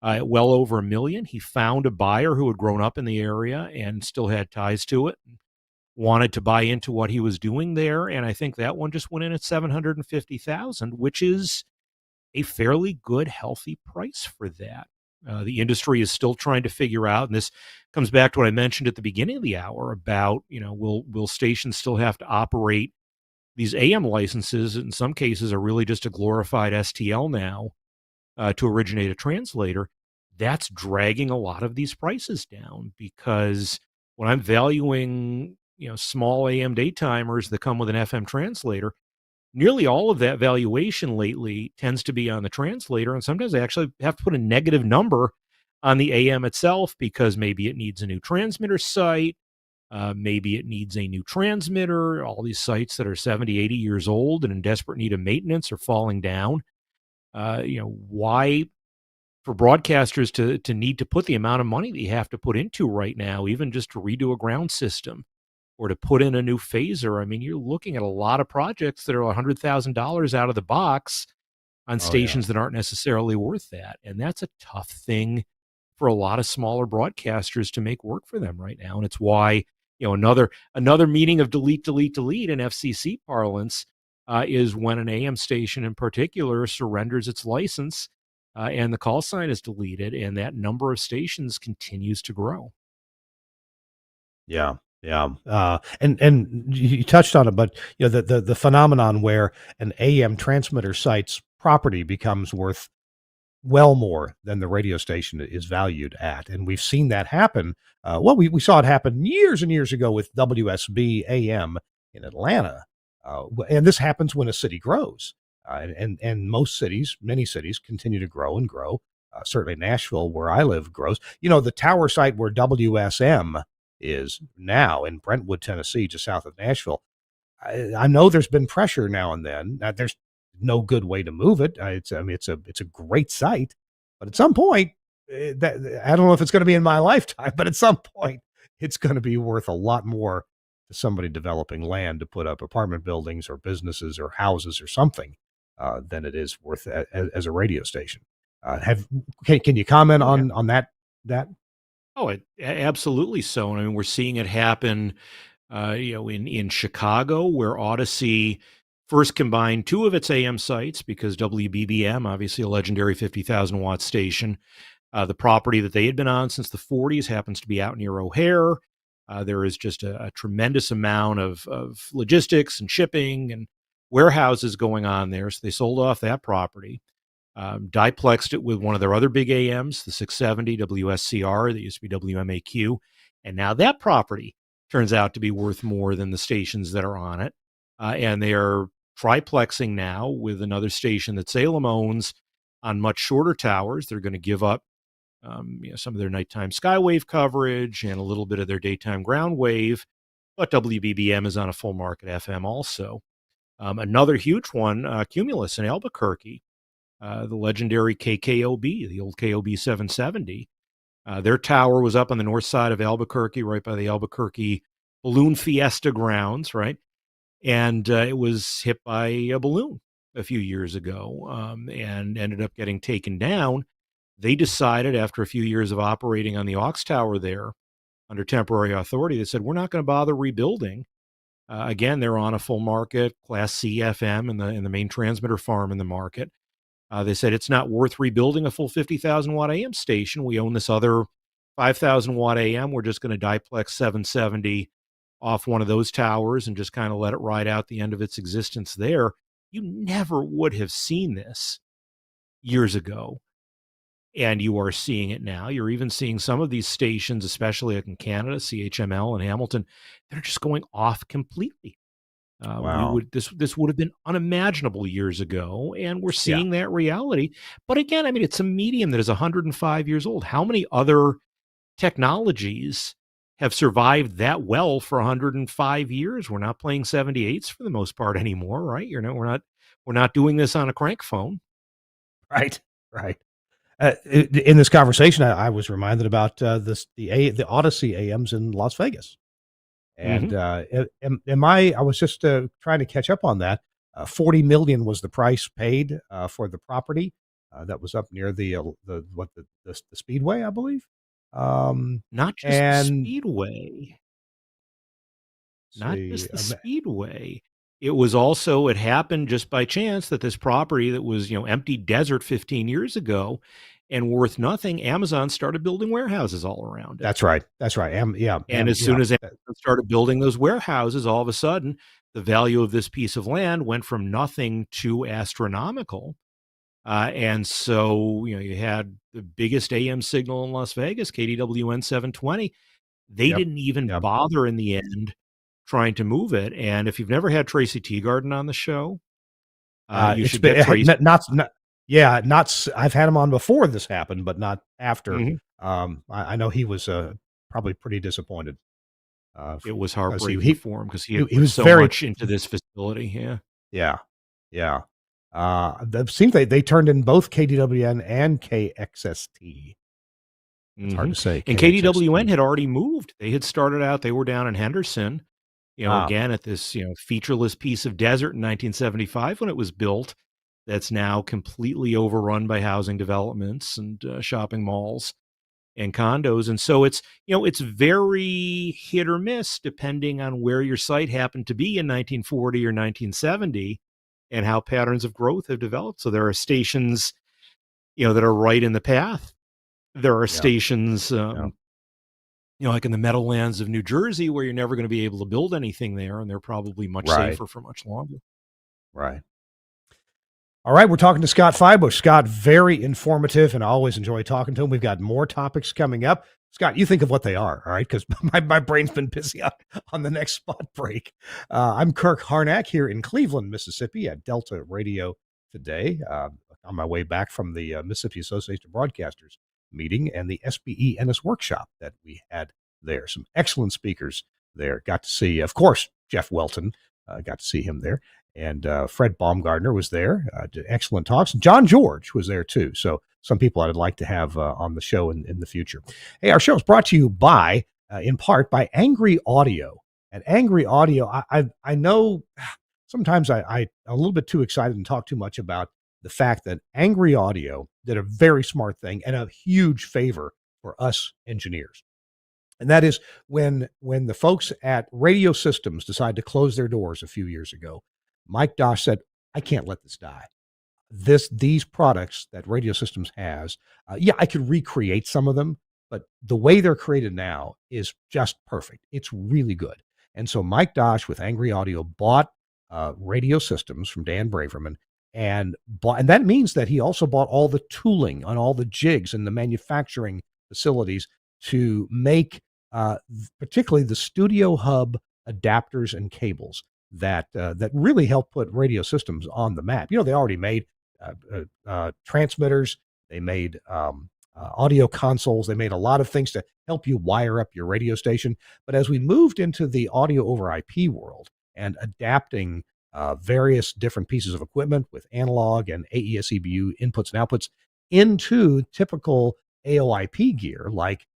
at well over 1 million. He found a buyer who had grown up in the area and still had ties to it, wanted to buy into what he was doing there. And I think that one just went in at 750,000, which is a fairly good, healthy price for that. The industry is still trying to figure out, and this comes back to what I mentioned at the beginning of the hour about, will stations still have to operate these AM licenses? In some cases, are really just a glorified STL now to originate a translator. That's dragging a lot of these prices down because when I'm valuing, small AM daytimers that come with an FM translator, nearly all of that valuation lately tends to be on the translator. And sometimes I actually have to put a negative number on the AM itself because maybe it needs a new transmitter site. Maybe it needs a new transmitter. All these sites that are 70, 80 years old and in desperate need of maintenance are falling down. Why for broadcasters to need to put the amount of money that you have to put into right now, even just to redo a ground system or to put in a new phaser? I mean, you're looking at a lot of projects that are $100,000 out of the box on Oh, yeah. stations that aren't necessarily worth that. And that's a tough thing for a lot of smaller broadcasters to make work for them right now. And it's why, another meaning of delete, delete, delete in FCC parlance is when an AM station in particular surrenders its license and the call sign is deleted, and that number of stations continues to grow. Yeah, yeah, and you touched on it, but, the phenomenon where an AM transmitter site's property becomes worth well more than the radio station is valued at, and we've seen that happen. Well, we saw it happen years and years ago with WSB AM in Atlanta, and this happens when a city grows, and many cities continue to grow and grow. Certainly, Nashville, where I live, grows. The tower site where WSM is now in Brentwood, Tennessee, just south of Nashville. I know there's been pressure now and then. There's no good way to move it. I mean, it's a great site, but at some point, I don't know if it's going to be in my lifetime, but at some point, it's going to be worth a lot more to somebody developing land to put up apartment buildings or businesses or houses or something than it is worth as a radio station. Have can you comment Oh, yeah. on that? Oh, absolutely so. And I mean, we're seeing it happen, in Chicago, where Odyssey first combined two of its AM sites because WBBM, obviously a legendary 50,000 watt station, the property that they had been on since the 40s happens to be out near O'Hare. There is just a tremendous amount of logistics and shipping and warehouses going on there. So they sold off that property, diplexed it with one of their other big AMs, the 670 WSCR that used to be WMAQ. And now that property turns out to be worth more than the stations that are on it. And they are triplexing now with another station that Salem owns on much shorter towers. They're going to give up some of their nighttime skywave coverage and a little bit of their daytime ground wave. But WBBM is on a full market FM also. Another huge one, Cumulus in Albuquerque, the legendary KKOB, the old KOB 770. Their tower was up on the north side of Albuquerque, right by the Albuquerque Balloon Fiesta grounds, right? And it was hit by a balloon a few years ago, and ended up getting taken down. They decided after a few years of operating on the aux tower there under temporary authority, they said, we're not going to bother rebuilding. Again, they're on a full market Class C FM in the main transmitter farm in the market. They said it's not worth rebuilding a full 50,000 watt AM station. We own this other 5,000 watt AM. We're just going to diplex 770 off one of those towers and just kind of let it ride out the end of its existence there. You never would have seen this years ago. And you are seeing it now. You're even seeing some of these stations, especially in Canada, CHML and Hamilton, they're just going off completely. Wow. This would have been unimaginable years ago, and we're Yeah. seeing that reality. But again, I mean, it's a medium that is 105 years old. How many other technologies have survived that well for 105 years? We're not playing 78s for the most part anymore, right? We're not doing this on a crank phone. Right. Right. In this conversation, I was reminded about the Odyssey AMs in Las Vegas. And Mhm. I was just trying to catch up on that. 40 million was the price paid for the property that was up near the Speedway, I believe. Not just the And Speedway. Not see, just the Speedway. It happened just by chance that this property that was, empty desert 15 years ago and worth nothing, Amazon started building warehouses all around it. that's right. That's right. And as soon as Amazon started building those warehouses, all of a sudden, the value of this piece of land went from nothing to astronomical. And so, you had the biggest AM signal in Las Vegas, KDWN 720. They Yep. didn't even Yep. bother in the end trying to move it. And if you've never had Tracy Teagarden on the show, you It's should get been Tracy. not yeah, not s I've had him on before this happened, but not after. Mhm. I know he was, probably pretty disappointed, It was 'cause heartbreaking for him because he had he put was so very much into this facility. Yeah. yeah, yeah. It seems they turned in both KDWN and KXST. It's hard to say, And KDWN KXST. had already moved. They had started out, they were down in Henderson, Ah, again at this, featureless piece of desert in 1975 when it was built. That's now completely overrun by housing developments and shopping malls and condos. And so it's very hit or miss depending on where your site happened to be in 1940 or 1970 and how patterns of growth have developed. So there are stations, that are right in the path. There are yeah, stations, yeah. like in the Meadowlands of New Jersey where you're never going to be able to build anything there. And they're probably much Right, safer for much longer. right. All right, we're talking to Scott Feibush. Scott, very informative, and I always enjoy talking to him. We've got more topics coming up. Scott, you think of what they are, all right? Because my brain's been busy on the next spot break. I'm Kirk Harnack here in Cleveland, Mississippi at Delta Radio today, on my way back from the Mississippi Association of Broadcasters meeting and the SBE Ennis workshop that we had there. Some excellent speakers there. Got to see, of course, Jeff Welton. Got to see him there. And Fred Baumgartner was there, did excellent talks. John George was there too. So some people I'd like to have on the show in the future. Hey, our show is brought to you by, in part, by Angry Audio. At Angry Audio, I know sometimes I'm a little bit too excited and talk too much about the fact that Angry Audio did a very smart thing and a huge favor for us engineers. And that is when the folks at Radio Systems decided to close their doors a few years ago, Mike Dosh said, I can't let this die. These products that Radio Systems has, yeah, I could recreate some of them, but the way they're created now is just perfect. It's really good. And so Mike Dosh with Angry Audio bought radio systems from Dan Braverman and that means that he also bought all the tooling on all the jigs and the manufacturing facilities to make particularly the Studio Hub adapters and cables that really help put radio systems on the map. They already made transmitters, they made audio consoles, they made a lot of things to help you wire up your radio station. But as we moved into the audio over IP world and adapting various different pieces of equipment with analog and AES-EBU inputs and outputs into typical AOIP gear like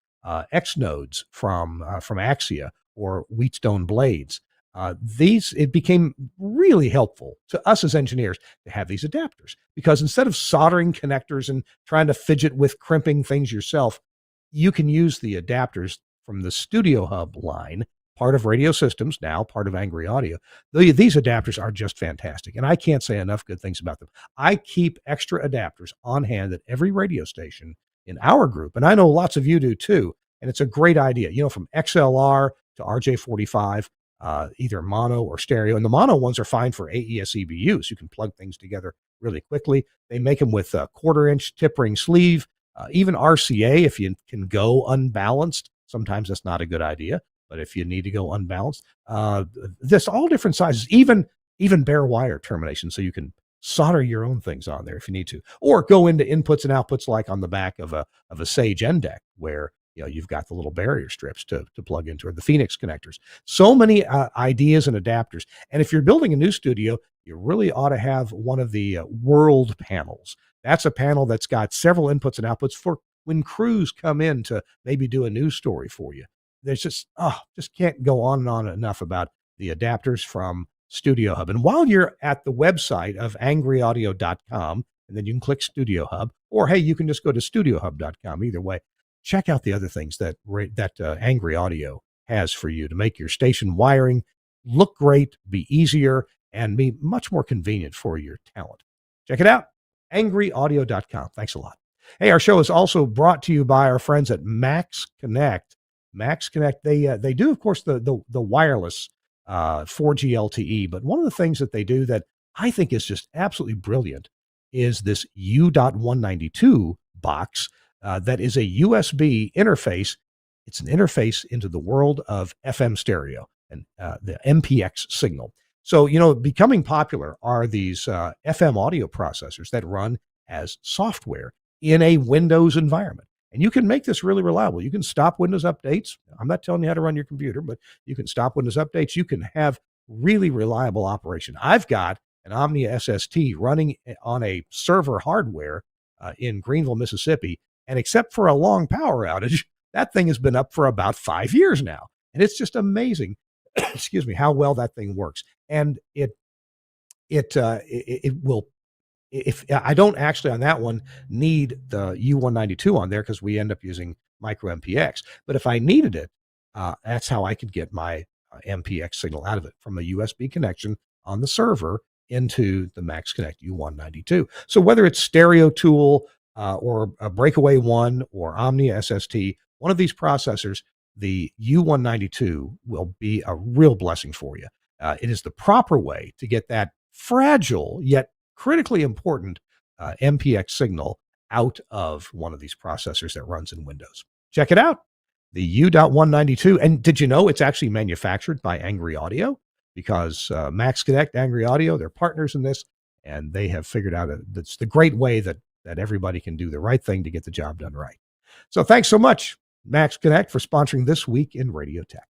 X nodes from Axia or Wheatstone blades. It became really helpful to us as engineers to have these adapters because instead of soldering connectors and trying to fidget with crimping things yourself, you can use the adapters from the Studio Hub line, part of Radio Systems, now part of Angry Audio. These adapters are just fantastic, and I can't say enough good things about them. I keep extra adapters on hand at every radio station in our group, and I know lots of you do too, and it's a great idea. From XLR to RJ45, either mono or stereo. And the mono ones are fine for AES-EBUs. You can plug things together really quickly. They make them with a 1/4-inch tip ring sleeve, even RCA if you can go unbalanced. Sometimes that's not a good idea, but if you need to go unbalanced, there's all different sizes, even bare wire termination, so you can solder your own things on there if you need to, or go into inputs and outputs like on the back of a Sage NDEC where you've got the little barrier strips to plug into, or the Phoenix connectors. So many ideas and adapters. And if you're building a new studio, you really ought to have one of the World panels. That's a panel that's got several inputs and outputs for when crews come in to maybe do a news story for you. There's just can't go on and on enough about the adapters from Studio Hub. And while you're at the website of angryaudio.com, and then you can click Studio Hub, or hey, you can just go to studiohub.com. Either way, check out the other things that Angry Audio has for you to make your station wiring look great, be easier, and be much more convenient for your talent. Check it out, angryaudio.com. Thanks a lot. Hey, our show is also brought to you by our friends at Max Connect. Max Connect, they do, of course, the wireless 4G LTE, but one of the things that they do that I think is just absolutely brilliant is this U.192 box that is a USB interface. It's an interface into the world of FM stereo and the MPX signal. So, becoming popular are these FM audio processors that run as software in a Windows environment. And you can make this really reliable. You can stop Windows updates. I'm not telling you how to run your computer, but you can stop Windows updates. You can have really reliable operation. I've got an Omnia SST running on a server hardware in Greenville, Mississippi. And except for a long power outage, that thing has been up for about 5 years now. And it's just amazing, excuse me, how well that thing works. And it will, if I don't actually on that one need the U192 on there because we end up using micro MPX. But if I needed it, that's how I could get my MPX signal out of it, from a USB connection on the server into the Max Connect U192. So whether it's Stereo Tool or a Breakaway One or Omnia SST, one of these processors, the U192 will be a real blessing for you. It is the proper way to get that fragile yet critically important MPX signal out of one of these processors that runs in Windows. Check it out, the U.192. And did you know it's actually manufactured by Angry Audio? Because Max Connect, Angry Audio, they're partners in this, and they have figured out that's the great way that everybody can do the right thing to get the job done right. So thanks so much, Max Connect, for sponsoring This Week in Radio Tech.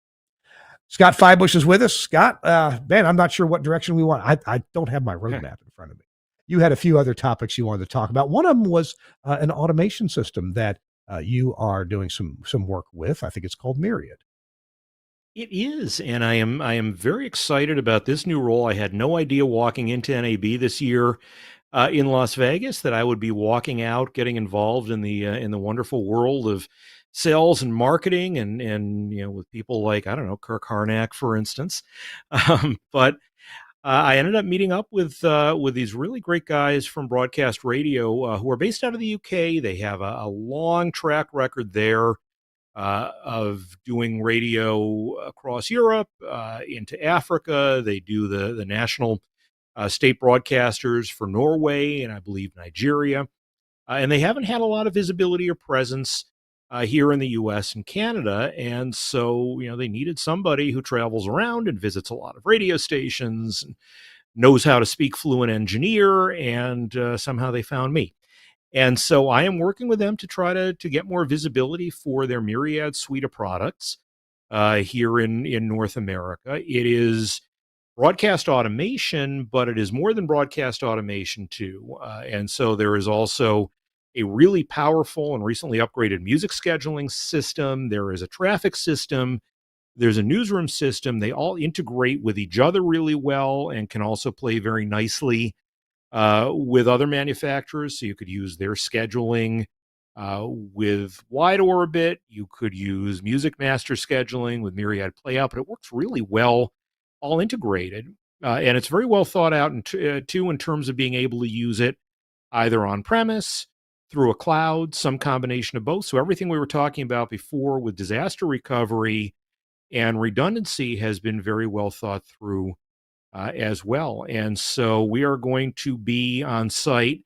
Scott Feibush is with us. Scott, man, I'm not sure what direction we want. I don't have my roadmap in front of me. You had a few other topics you wanted to talk about. One of them was an automation system that you are doing some work with. I think it's called Myriad. It is, and I am very excited about this new role. I had no idea walking into NAB this year in Las Vegas that I would be walking out, getting involved in the wonderful world of sales and marketing, and with people like, I don't know, Kirk Harnack, for instance. But I ended up meeting up with these really great guys from broadcast radio who are based out of the UK. They have a long track record there. of doing radio across Europe, into Africa. They do the national state broadcasters for Norway and I believe Nigeria. And they haven't had a lot of visibility or presence here in the US and Canada. And so, they needed somebody who travels around and visits a lot of radio stations and knows how to speak fluent engineer. And somehow they found me. And so I am working with them to try to get more visibility for their Myriad suite of products here in North America. It is broadcast automation, but it is more than broadcast automation too. And so there is also a really powerful and recently upgraded music scheduling system. There is a traffic system. There's a newsroom system. They all integrate with each other really well and can also play very nicely with other manufacturers. So you could use their scheduling with Wide Orbit. You could use Music Master scheduling with Myriad Playout, but it works really well, all integrated. And it's very well thought out, too, in terms of being able to use it either on premise, through a cloud, some combination of both. So everything we were talking about before with disaster recovery and redundancy has been very well thought through as well. And so we are going to be on site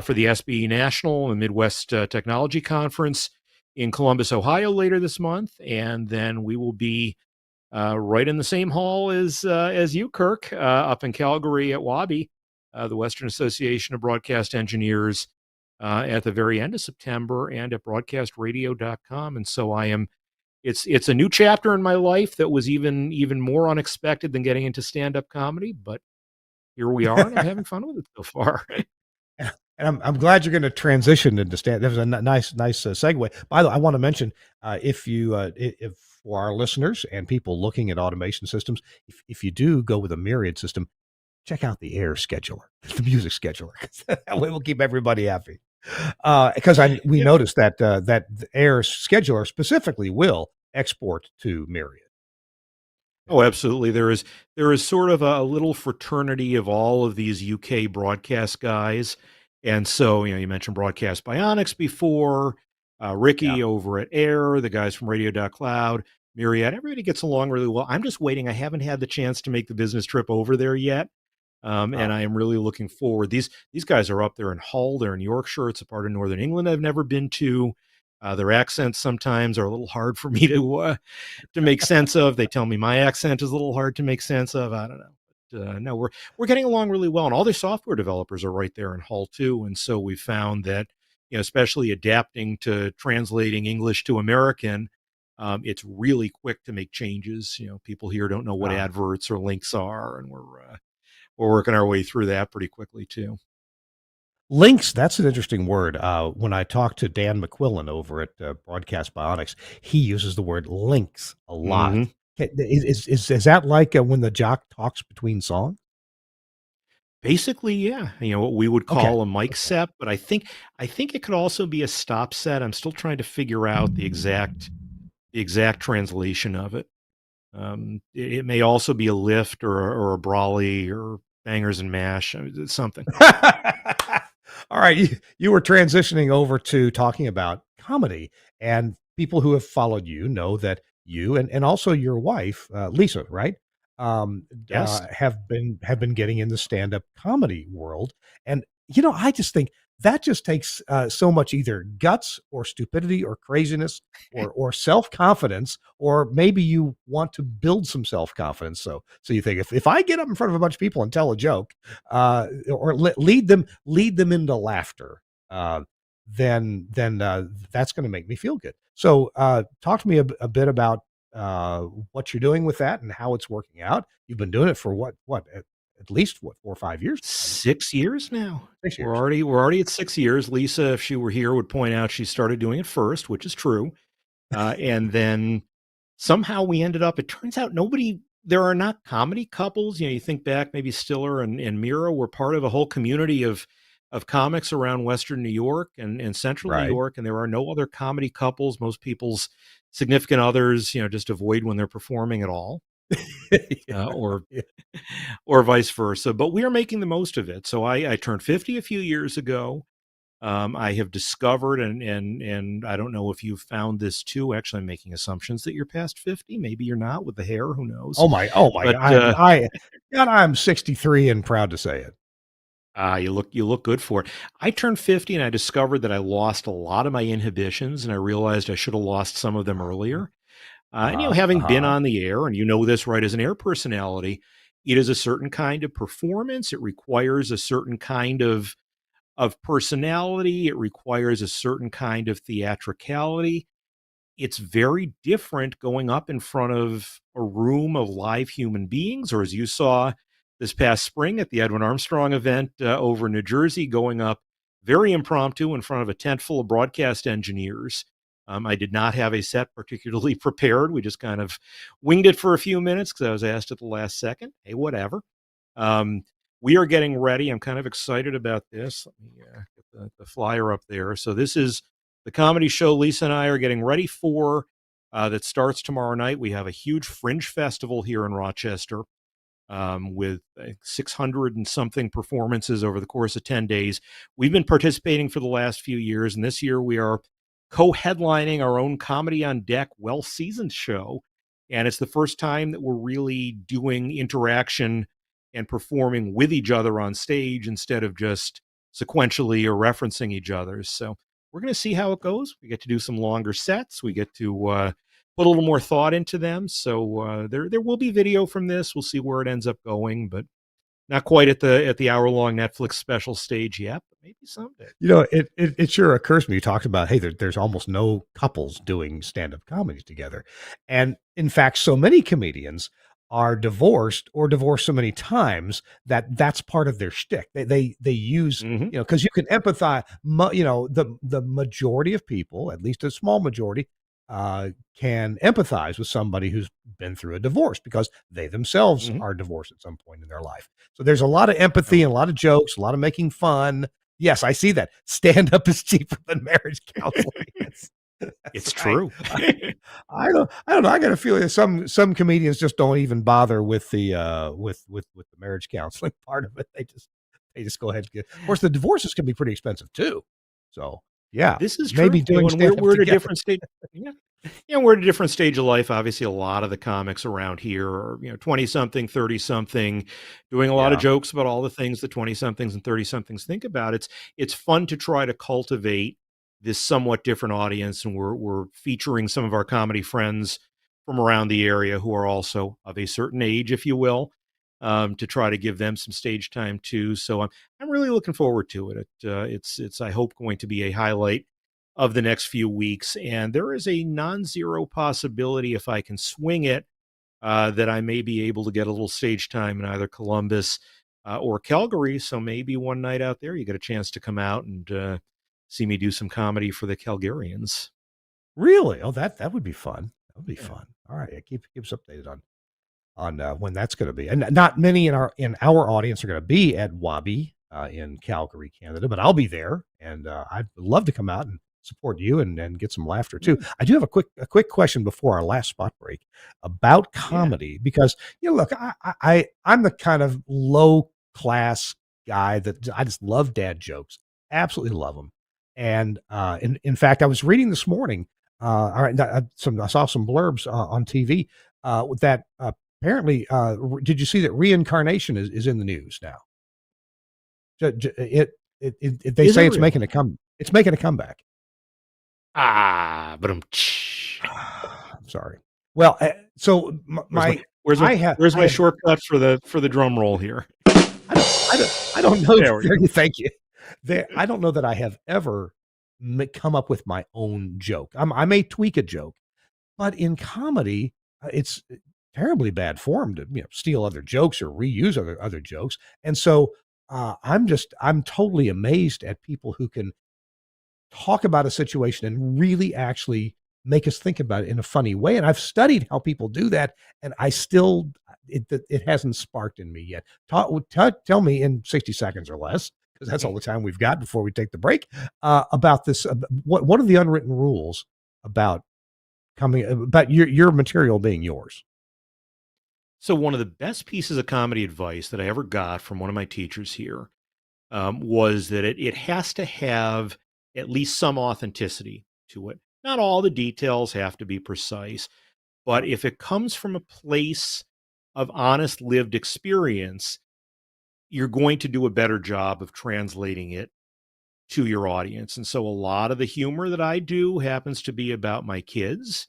for the SBE National and Midwest Technology Conference in Columbus, Ohio later this month. And then we will be right in the same hall as you, Kirk, up in Calgary at WABI, the Western Association of Broadcast Engineers, at the very end of September, and at broadcastradio.com. And so it's a new chapter in my life that was even more unexpected than getting into stand-up comedy, but here we are, and I'm having fun with it so far. And I'm glad you're going to transition into stand. That was a nice segue. By the way, I want to mention if for our listeners and people looking at automation systems, if you do go with a Myriad system, check out the Air scheduler, the music scheduler. That way we'll keep everybody happy. Because we Yeah. noticed that that the Air scheduler specifically will export to Myriad. Oh, absolutely. There is sort of a little fraternity of all of these UK broadcast guys, and so you mentioned Broadcast Bionics before, Yeah. Ricky over at Air, the guys from Radio.Cloud, Myriad. Everybody gets along really well. I'm just waiting. I haven't had the chance to make the business trip over there yet, and I am really looking forward. These guys are up there in Hull. They're in Yorkshire. It's a part of Northern England I've never been to. Their accents sometimes are a little hard for me to make sense of. They tell me my accent is a little hard to make sense of. I don't know. But, no, we're getting along really well, and all their software developers are right there in Hull too. And so we found that especially adapting to translating English to American, it's really quick to make changes. People here don't know what Uh, adverts or links are, and we're working our way through that pretty quickly too. Links, that's an interesting word. When I talked to Dan McQuillan over at Broadcast Bionics, he uses the word links a lot. Hmm. Is that like when the jock talks between songs? Basically, yeah. What we would Okay. call a mic Okay. set, but I think it could also be a stop set. I'm still trying to figure out the exact translation of it. It may also be a lift or a brawly or bangers and mash. It's something. All right, you were transitioning over to talking about comedy, and people who have followed you know that you and also your wife, Lisa, right, Yes. have been getting in the stand up comedy world, and I just think that just takes so much either guts or stupidity or craziness or self confidence, or maybe you want to build some self confidence. So you think if I get up in front of a bunch of people and tell a joke, or lead them into laughter, then that's going to make me feel good. So talk to me a bit about what you're doing with that and how it's working out. You've been doing it for what at least 4 or 5 years, haven't you? 6 years now. 6 years. We're already at 6 years. Lisa, if she were here, would point out she started doing it first, which is true. And then somehow we ended up, it turns out there are not comedy couples. You think back, maybe Stiller and Mira were part of a whole community of comics around Western New York and Central New Right. York. And there are no other comedy couples. Most people's significant others, just avoid when they're performing at all, Yeah. or Yeah. or vice versa. But we are making the most of it. So I turned 50 a few years ago. I have discovered, and I don't know if you've found this too. Actually, I'm making assumptions that you're past 50. Maybe you're not with the hair. Who knows? Oh my But God. God, I'm 63 and proud to say it. you look good for it. I turned 50 and I discovered that I lost a lot of my inhibitions, and I realized I should have lost some of them earlier. And Uh-huh. having been Uh-huh. on the air, and you know this, right, as an air personality, it is a certain kind of performance. It requires a certain kind of personality. It requires a certain kind of theatricality. It's very different going up in front of a room of live human beings, or as you saw this past spring at the Edwin Armstrong event over in New Jersey, going up very impromptu in front of a tent full of broadcast engineers. I did not have a set particularly prepared. We just kind of winged it for a few minutes because I was asked at the last second. Hey, whatever. Um, we are getting ready. I'm kind of excited about this. Let me get the flyer up there. So this is the comedy show Lisa and I are getting ready for that starts tomorrow night. We have a huge fringe festival here in Rochester with 600 and something performances over the course of 10 days. We've been participating for the last few years, and this year we are co headlining our own Comedy on Deck well seasoned show. And it's the first time that we're really doing interaction and performing with each other on stage instead of just sequentially or referencing each other. So we're going to see how it goes. We get to do some longer sets. We get to put a little more thought into them. So there will be video from this. We'll see where it ends up going, but not quite at the hour long Netflix special stage yet. But maybe someday. It sure occurs to me. You talked about, hey, there's almost no couples doing stand-up comedy together. And in fact, so many comedians are divorced or divorced so many times that that's part of their shtick. They use, Hmm. because you can empathize, the majority of people, at least a small majority, can empathize with somebody who's been through a divorce because they themselves Hmm. are divorced at some point in their life. So there's a lot of empathy and a lot of jokes, a lot of making fun. Yes, I see that. Stand up is cheaper than marriage counseling. That's It's right. true. I don't know. I got a feeling that some comedians just don't even bother with the with the marriage counseling part of it. They just go ahead and get. Of course, the divorces can be pretty expensive too. So yeah, This is maybe true. doing And we're stand up we're at a together. different stage. Yeah. Yeah, we're at a different stage of life. Obviously, a lot of the comics around here are, 20 something, 30 something, doing a lot of Yeah, jokes about all the things that 20 somethings and 30 somethings think about. It's fun to try to cultivate this somewhat different audience. And we're featuring some of our comedy friends from around the area who are also of a certain age, if you will, to try to give them some stage time too. So I'm really looking forward to it. It's I hope going to be a highlight of the next few weeks, and there is a non-zero possibility if I can swing it that I may be able to get a little stage time in either Columbus or Calgary. So maybe one night out there, you get a chance to come out and see me do some comedy for the Calgarians. really. Oh, that would be fun. That would be Yeah. fun. All right, yeah, keep us updated on when that's going to be. And not many in our audience are going to be at Wabi in Calgary, Canada, but I'll be there, and I'd love to come out and support you and get some laughter too. Mm, I do have a quick question before our last spot break about yeah. comedy because look, I'm the kind of low class guy that I just love dad jokes, absolutely love them, and in fact, I was reading this morning. All right, I saw some blurbs on TV that apparently, did you see that reincarnation is in the news now? They Is it say it's really? making a comeback. But I'm sorry. Well, so where's my my where's my where's I my have shortcut for the drum roll here? I don't know. There we go. Thank you. I don't know that I have ever come up with my own joke. I may tweak a joke, but in comedy, it's terribly bad form to steal other jokes or reuse other jokes. And so I'm totally amazed at people who can talk about a situation and really actually make us think about it in a funny way. And I've studied how people do that, and I still it hasn't sparked in me yet. Tell me in 60 seconds or less, because that's all the time we've got before we take the break. About this, what are the unwritten rules about coming about your material being yours? So one of the best pieces of comedy advice that I ever got from one of my teachers here was that it has to have at least some authenticity to it. Not all the details have to be precise, but if it comes from a place of honest lived experience, you're going to do a better job of translating it to your audience. And so a lot of the humor that I do happens to be about my kids,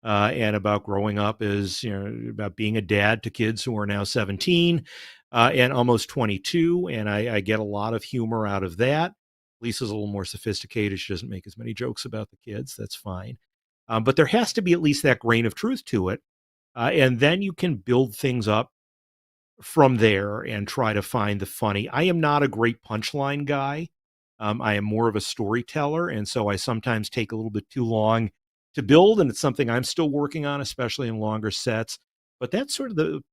and about growing up as, about being a dad to kids who are now 17 and almost 22. And I get a lot of humor out of that. Lisa's a little more sophisticated. She doesn't make as many jokes about the kids. That's fine. But there has to be at least that grain of truth to it. And then you can build things up from there and try to find the funny. I am not a great punchline guy. I am more of a storyteller. And so I sometimes take a little bit too long to build. And it's something I'm still working on, especially in longer sets. But that's sort of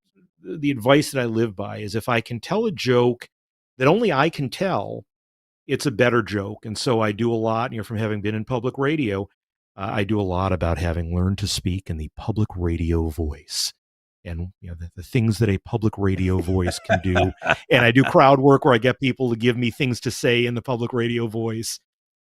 the advice that I live by is if I can tell a joke that only I can tell, it's a better joke. And so I do a lot, from having been in public radio, I do a lot about having learned to speak in the public radio voice and the things that a public radio voice can do. And I do crowd work where I get people to give me things to say in the public radio voice,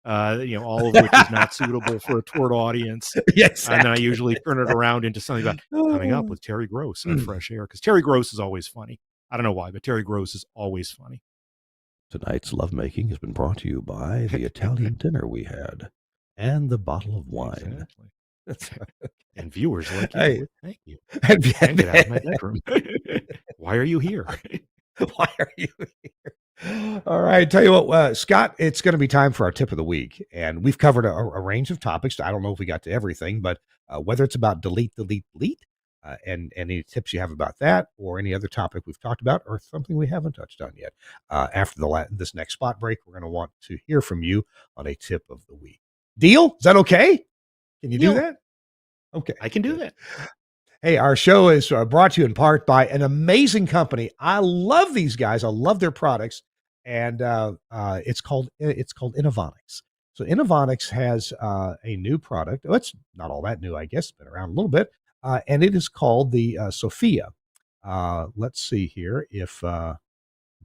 all of which is not suitable for a TWiRT audience. Yes. And then I usually turn it around into something about coming up with Terry Gross on Fresh Air, because Terry Gross is always funny. I don't know why, but Terry Gross is always funny. Tonight's lovemaking has been brought to you by the Italian dinner we had and the bottle of wine. Exactly. That's right. And viewers like you. Hey. Thank you. And get out of my bedroom. Why are you here? Why are you here? All right. Tell you what, Scott, it's going to be time for our tip of the week. And we've covered a range of topics. I don't know if we got to everything, but whether it's about delete, and any tips you have about that or any other topic we've talked about or something we haven't touched on yet. After this next spot break, we're going to want to hear from you on a tip of the week. Deal? Is that okay? Can you do that? Okay. I can do that. Hey, our show is brought to you in part by an amazing company. I love these guys. I love their products. And it's called Innovonics. So Innovonics has a new product. Oh, it's not all that new, I guess. It's been around a little bit. And it is called the Sophia. Let's see here. I'm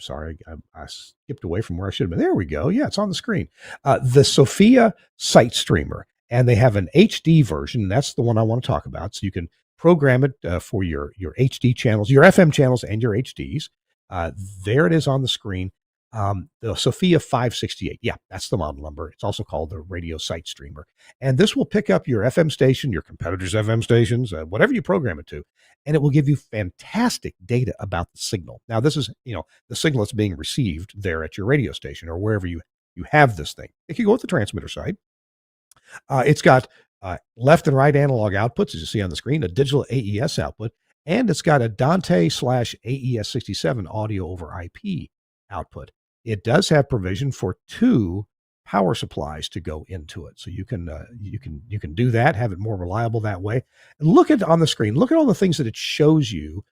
sorry, I skipped away from where I should have been. There we go. Yeah, it's on the screen. The Sophia Site Streamer. And they have an HD version. And that's the one I want to talk about. So you can program it for your HD channels, your FM channels, and your HDs. There it is on the screen. The Sophia 568. Yeah, that's the model number. It's also called the Radio Site Streamer. And this will pick up your FM station, your competitors' FM stations, whatever you program it to, and it will give you fantastic data about the signal. Now, this is, the signal that's being received there at your radio station or wherever you have this thing. It can go with the transmitter side. It's got left and right analog outputs, as you see on the screen, a digital AES output, and it's got a Dante/AES67 audio over IP output. It does have provision for 2 power supplies to go into it, so you can do that, have it more reliable that way. And look at on the screen. Look at all the things that it shows you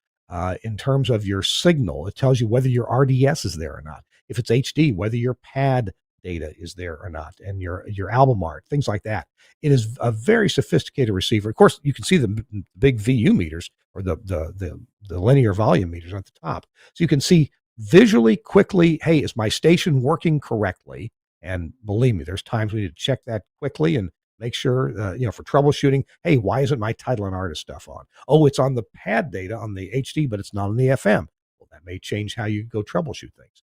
in terms of your signal. It tells you whether your RDS is there or not. If it's HD, whether your pad data is there or not, and your album art, things like that. It is a very sophisticated receiver. Of course, you can see the big VU meters or the linear volume meters at the top, so you can see visually quickly, hey, is my station working correctly? And believe me, there's times we need to check that quickly and make sure, for troubleshooting, hey, why isn't my title and artist stuff on? Oh, it's on the pad data on the HD, but it's not on the FM. Well, that may change how you go troubleshoot things.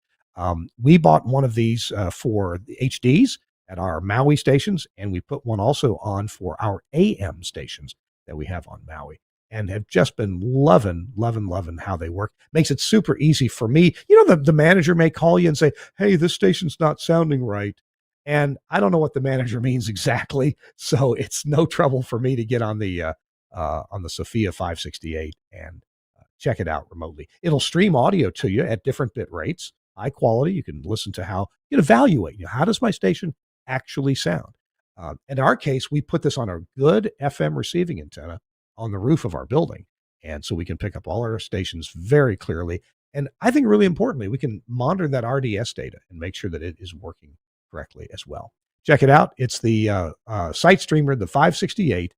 We bought one of these for the HDs at our Maui stations, and we put one also on for our AM stations that we have on Maui, and have just been loving how they work. Makes it super easy for me. The manager may call you and say, hey, this station's not sounding right. And I don't know what the manager means exactly. So it's no trouble for me to get on the Sophia 568 and check it out remotely. It'll stream audio to you at different bit rates, high quality. You can listen to how you can evaluate, how does my station actually sound? In our case, we put this on a good FM receiving antenna on the roof of our building. And so we can pick up all our stations very clearly. And I think really importantly, we can monitor that RDS data and make sure that it is working correctly as well. Check it out. It's the Site Streamer, the 568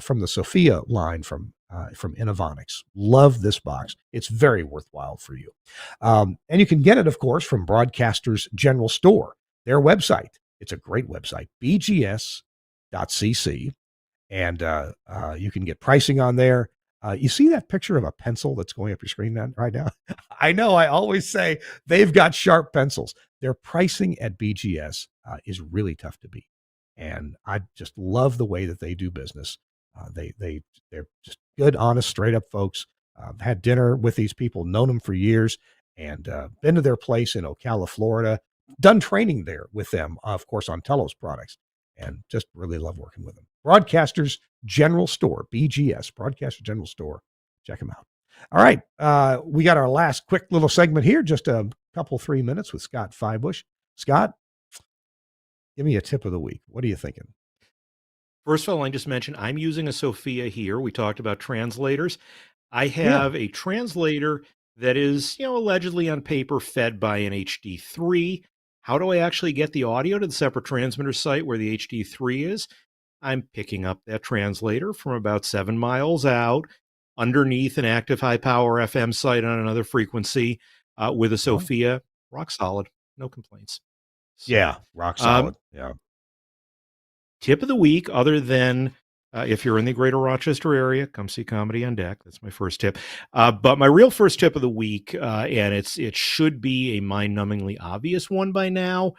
from the Sophia line from from Innovonics. Love this box. It's very worthwhile for you. And you can get it, of course, from Broadcasters General Store, their website. It's a great website, bgs.cc, and you can get pricing on there. You see that picture of a pencil that's going up your screen right now? I know I always say they've got sharp pencils. Their pricing at BGS is really tough to beat, and I just love the way that they do business. They're just good, honest, straight up folks. I've had dinner with these people, known them for years, and been to their place in Ocala, Florida. Done training there with them, of course, on Telos products, and just really love working with them. Broadcasters General Store, BGS, Broadcaster General Store. Check them out. All right. We got our last quick little segment here, just a couple, 3 minutes with Scott Feibush. Scott, give me a tip of the week. What are you thinking? First of all, I just mentioned I'm using a Sophia here. We talked about translators. I Yeah. have a translator that is, allegedly on paper fed by an HD3. How do I actually get the audio to the separate transmitter site where the HD3 is? I'm picking up that translator from about 7 miles out underneath an active high power FM site on another frequency with a Oh, Sophia. Rock solid. No complaints. So, yeah. Rock um, solid. Yeah. tip of the week, other than if you're in the greater Rochester area, come see Comedy on Deck. That's my first tip. But my real first tip of the week, and it should be a mind-numbingly obvious one by now.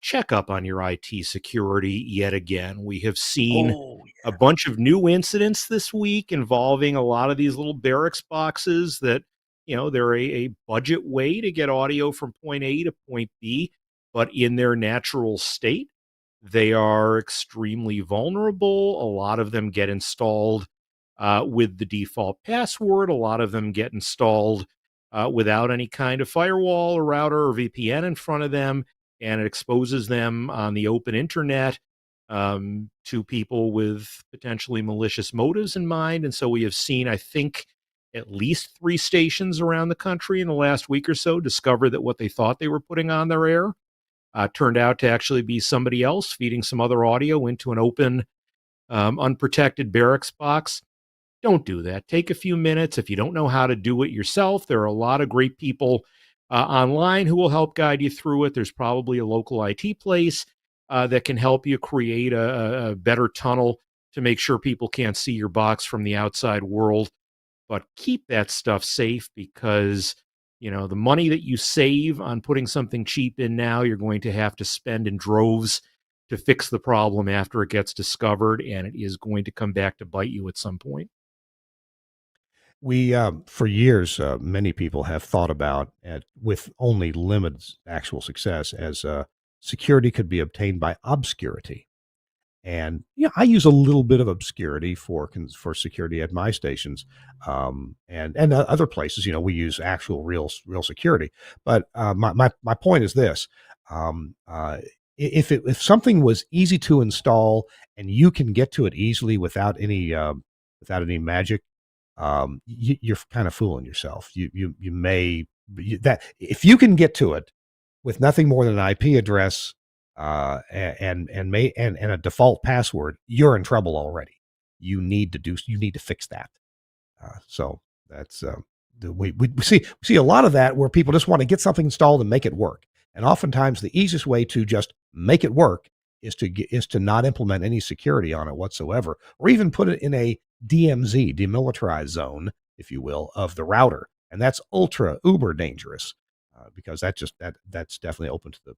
Check up on your IT security yet again. We have seen Oh, a bunch of new incidents this week involving a lot of these little barracks boxes that, they're a budget way to get audio from point A to point B, but in their natural state, they are extremely vulnerable. A lot of them get installed with the default password. A lot of them get installed without any kind of firewall or router or VPN in front of them, and it exposes them on the open internet to people with potentially malicious motives in mind. And so we have seen, I think, at least 3 stations around the country in the last week or so discover that what they thought they were putting on their air turned out to actually be somebody else feeding some other audio into an open, unprotected barracks box. Don't do that. Take a few minutes. If you don't know how to do it yourself, there are a lot of great people online who will help guide you through it. There's probably a local IT place that can help you create a better tunnel to make sure people can't see your box from the outside world. But keep that stuff safe because, the money that you save on putting something cheap in now, you're going to have to spend in droves to fix the problem after it gets discovered, and it is going to come back to bite you at some point. we for years, many people have thought about, with only limited actual success, as security could be obtained by obscurity. And I use a little bit of obscurity for security at my stations, and other places. We use actual real security. But my point is this: if something was easy to install and you can get to it easily without any magic, you're kind of fooling yourself. You may that if you can get to it with nothing more than an IP address and a default password, you're in trouble already. You need to fix that. So that's we see a lot of that where people just want to get something installed and make it work. And oftentimes the easiest way to just make it work is to not implement any security on it whatsoever, or even put it in a DMZ, demilitarized zone, if you will, of the router. And that's ultra uber dangerous because that's definitely open to the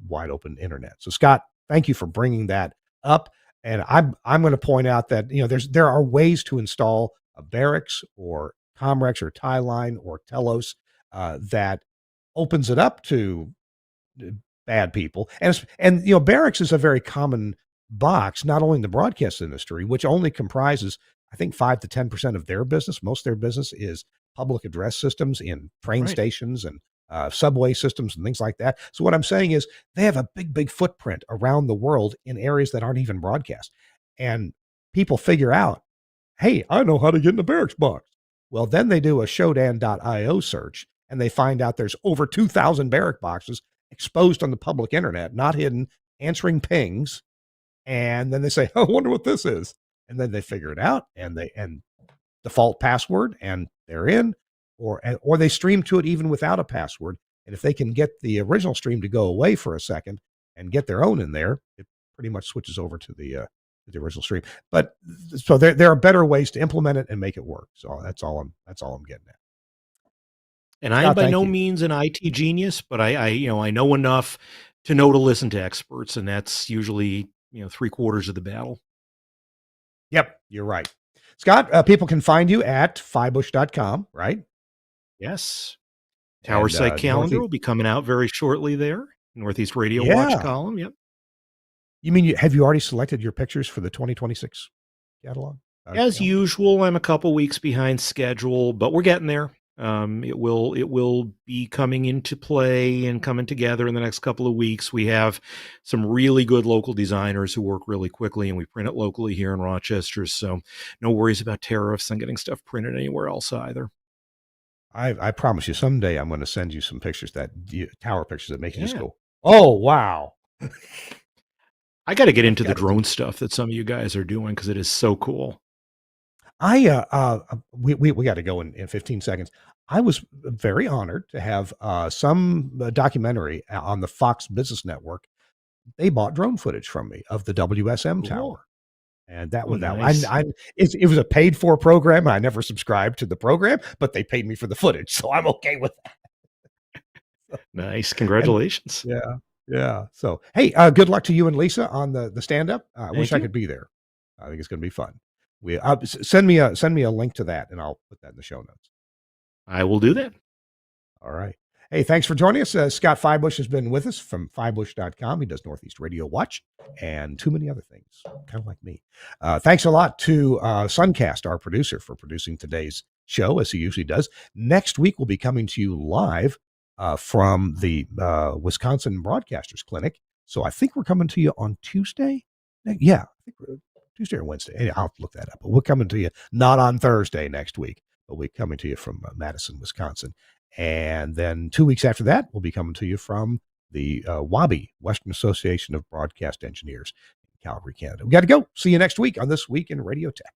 wide open internet. So Scott, thank you for bringing that up. And I'm going to point out that there are ways to install a barracks or Comrex or Tieline or Telos that opens it up to bad people. And barracks is a very common box, not only in the broadcast industry, which only comprises, I think, 5 to 10% of their business. Most of their business is public address systems in train Right. stations and subway systems and things like that. So what I'm saying is they have a big footprint around the world in areas that aren't even broadcast. And people figure out, hey, I know how to get in a barracks box. Well, then they do a Shodan.io search and they find out there's over 2,000 barrack boxes exposed on the public internet, not hidden, answering pings. And then they say, I wonder what this is. And then they figure it out and default password and they're in, or they stream to it even without a password. And if they can get the original stream to go away for a second and get their own in there, it pretty much switches over to the original stream. But so there are better ways to implement it and make it work. So that's all I'm getting at. And I am Scott, by thank no you. means an IT genius, but I know enough to know to listen to experts, and that's usually, three-quarters of the battle. Yep, you're right. Scott, people can find you at fibush.com, right? Yes. Tower And Site Calendar Northeast. will be coming out very shortly there. Northeast Radio Watch Yeah. column, yep. You mean have you already selected your pictures for the 2026 catalog? As Calendar? usual, I'm a couple weeks behind schedule, but we're getting there. It will be coming into play and coming together in the next couple of weeks. We have some really good local designers who work really quickly, and we print it locally here in Rochester. So no worries about tariffs and getting stuff printed anywhere else either. I promise you, someday I'm going to send you some pictures tower pictures that make you just Yeah. go, "Oh wow!" I got to get I've into the got to do. drone stuff that some of you guys are doing because it is so cool. We got to go in 15 seconds. I was very honored to have some documentary on the Fox Business Network. They bought drone footage from me of the WSM Cool. tower. And that Oh, was that. nice. It was a paid for program. I never subscribed to the program, but they paid me for the footage, so I'm okay with that. Nice. And Congratulations. yeah, yeah. So hey, good luck to you and Lisa on the stand up. I wish Thank I you. could be there. I think it's going to be fun. Send me a link to that, and I'll put that in the show notes. I will do that. All right. Hey, thanks for joining us. Scott Fibush has been with us from fibush.com. He does Northeast Radio Watch and too many other things, kind of like me. Thanks a lot to Suncast, our producer, for producing today's show, as he usually does. Next week, we'll be coming to you live from the Wisconsin Broadcasters Clinic. So I think we're coming to you on Tuesday. Yeah, I think we're Tuesday or Wednesday. Anyway, I'll look that up. But we're coming to you not on Thursday next week, but we're coming to you from Madison, Wisconsin. And then 2 weeks after that, we'll be coming to you from the WABI, Western Association of Broadcast Engineers in Calgary, Canada. We got to go. See you next week on This Week in Radio Tech.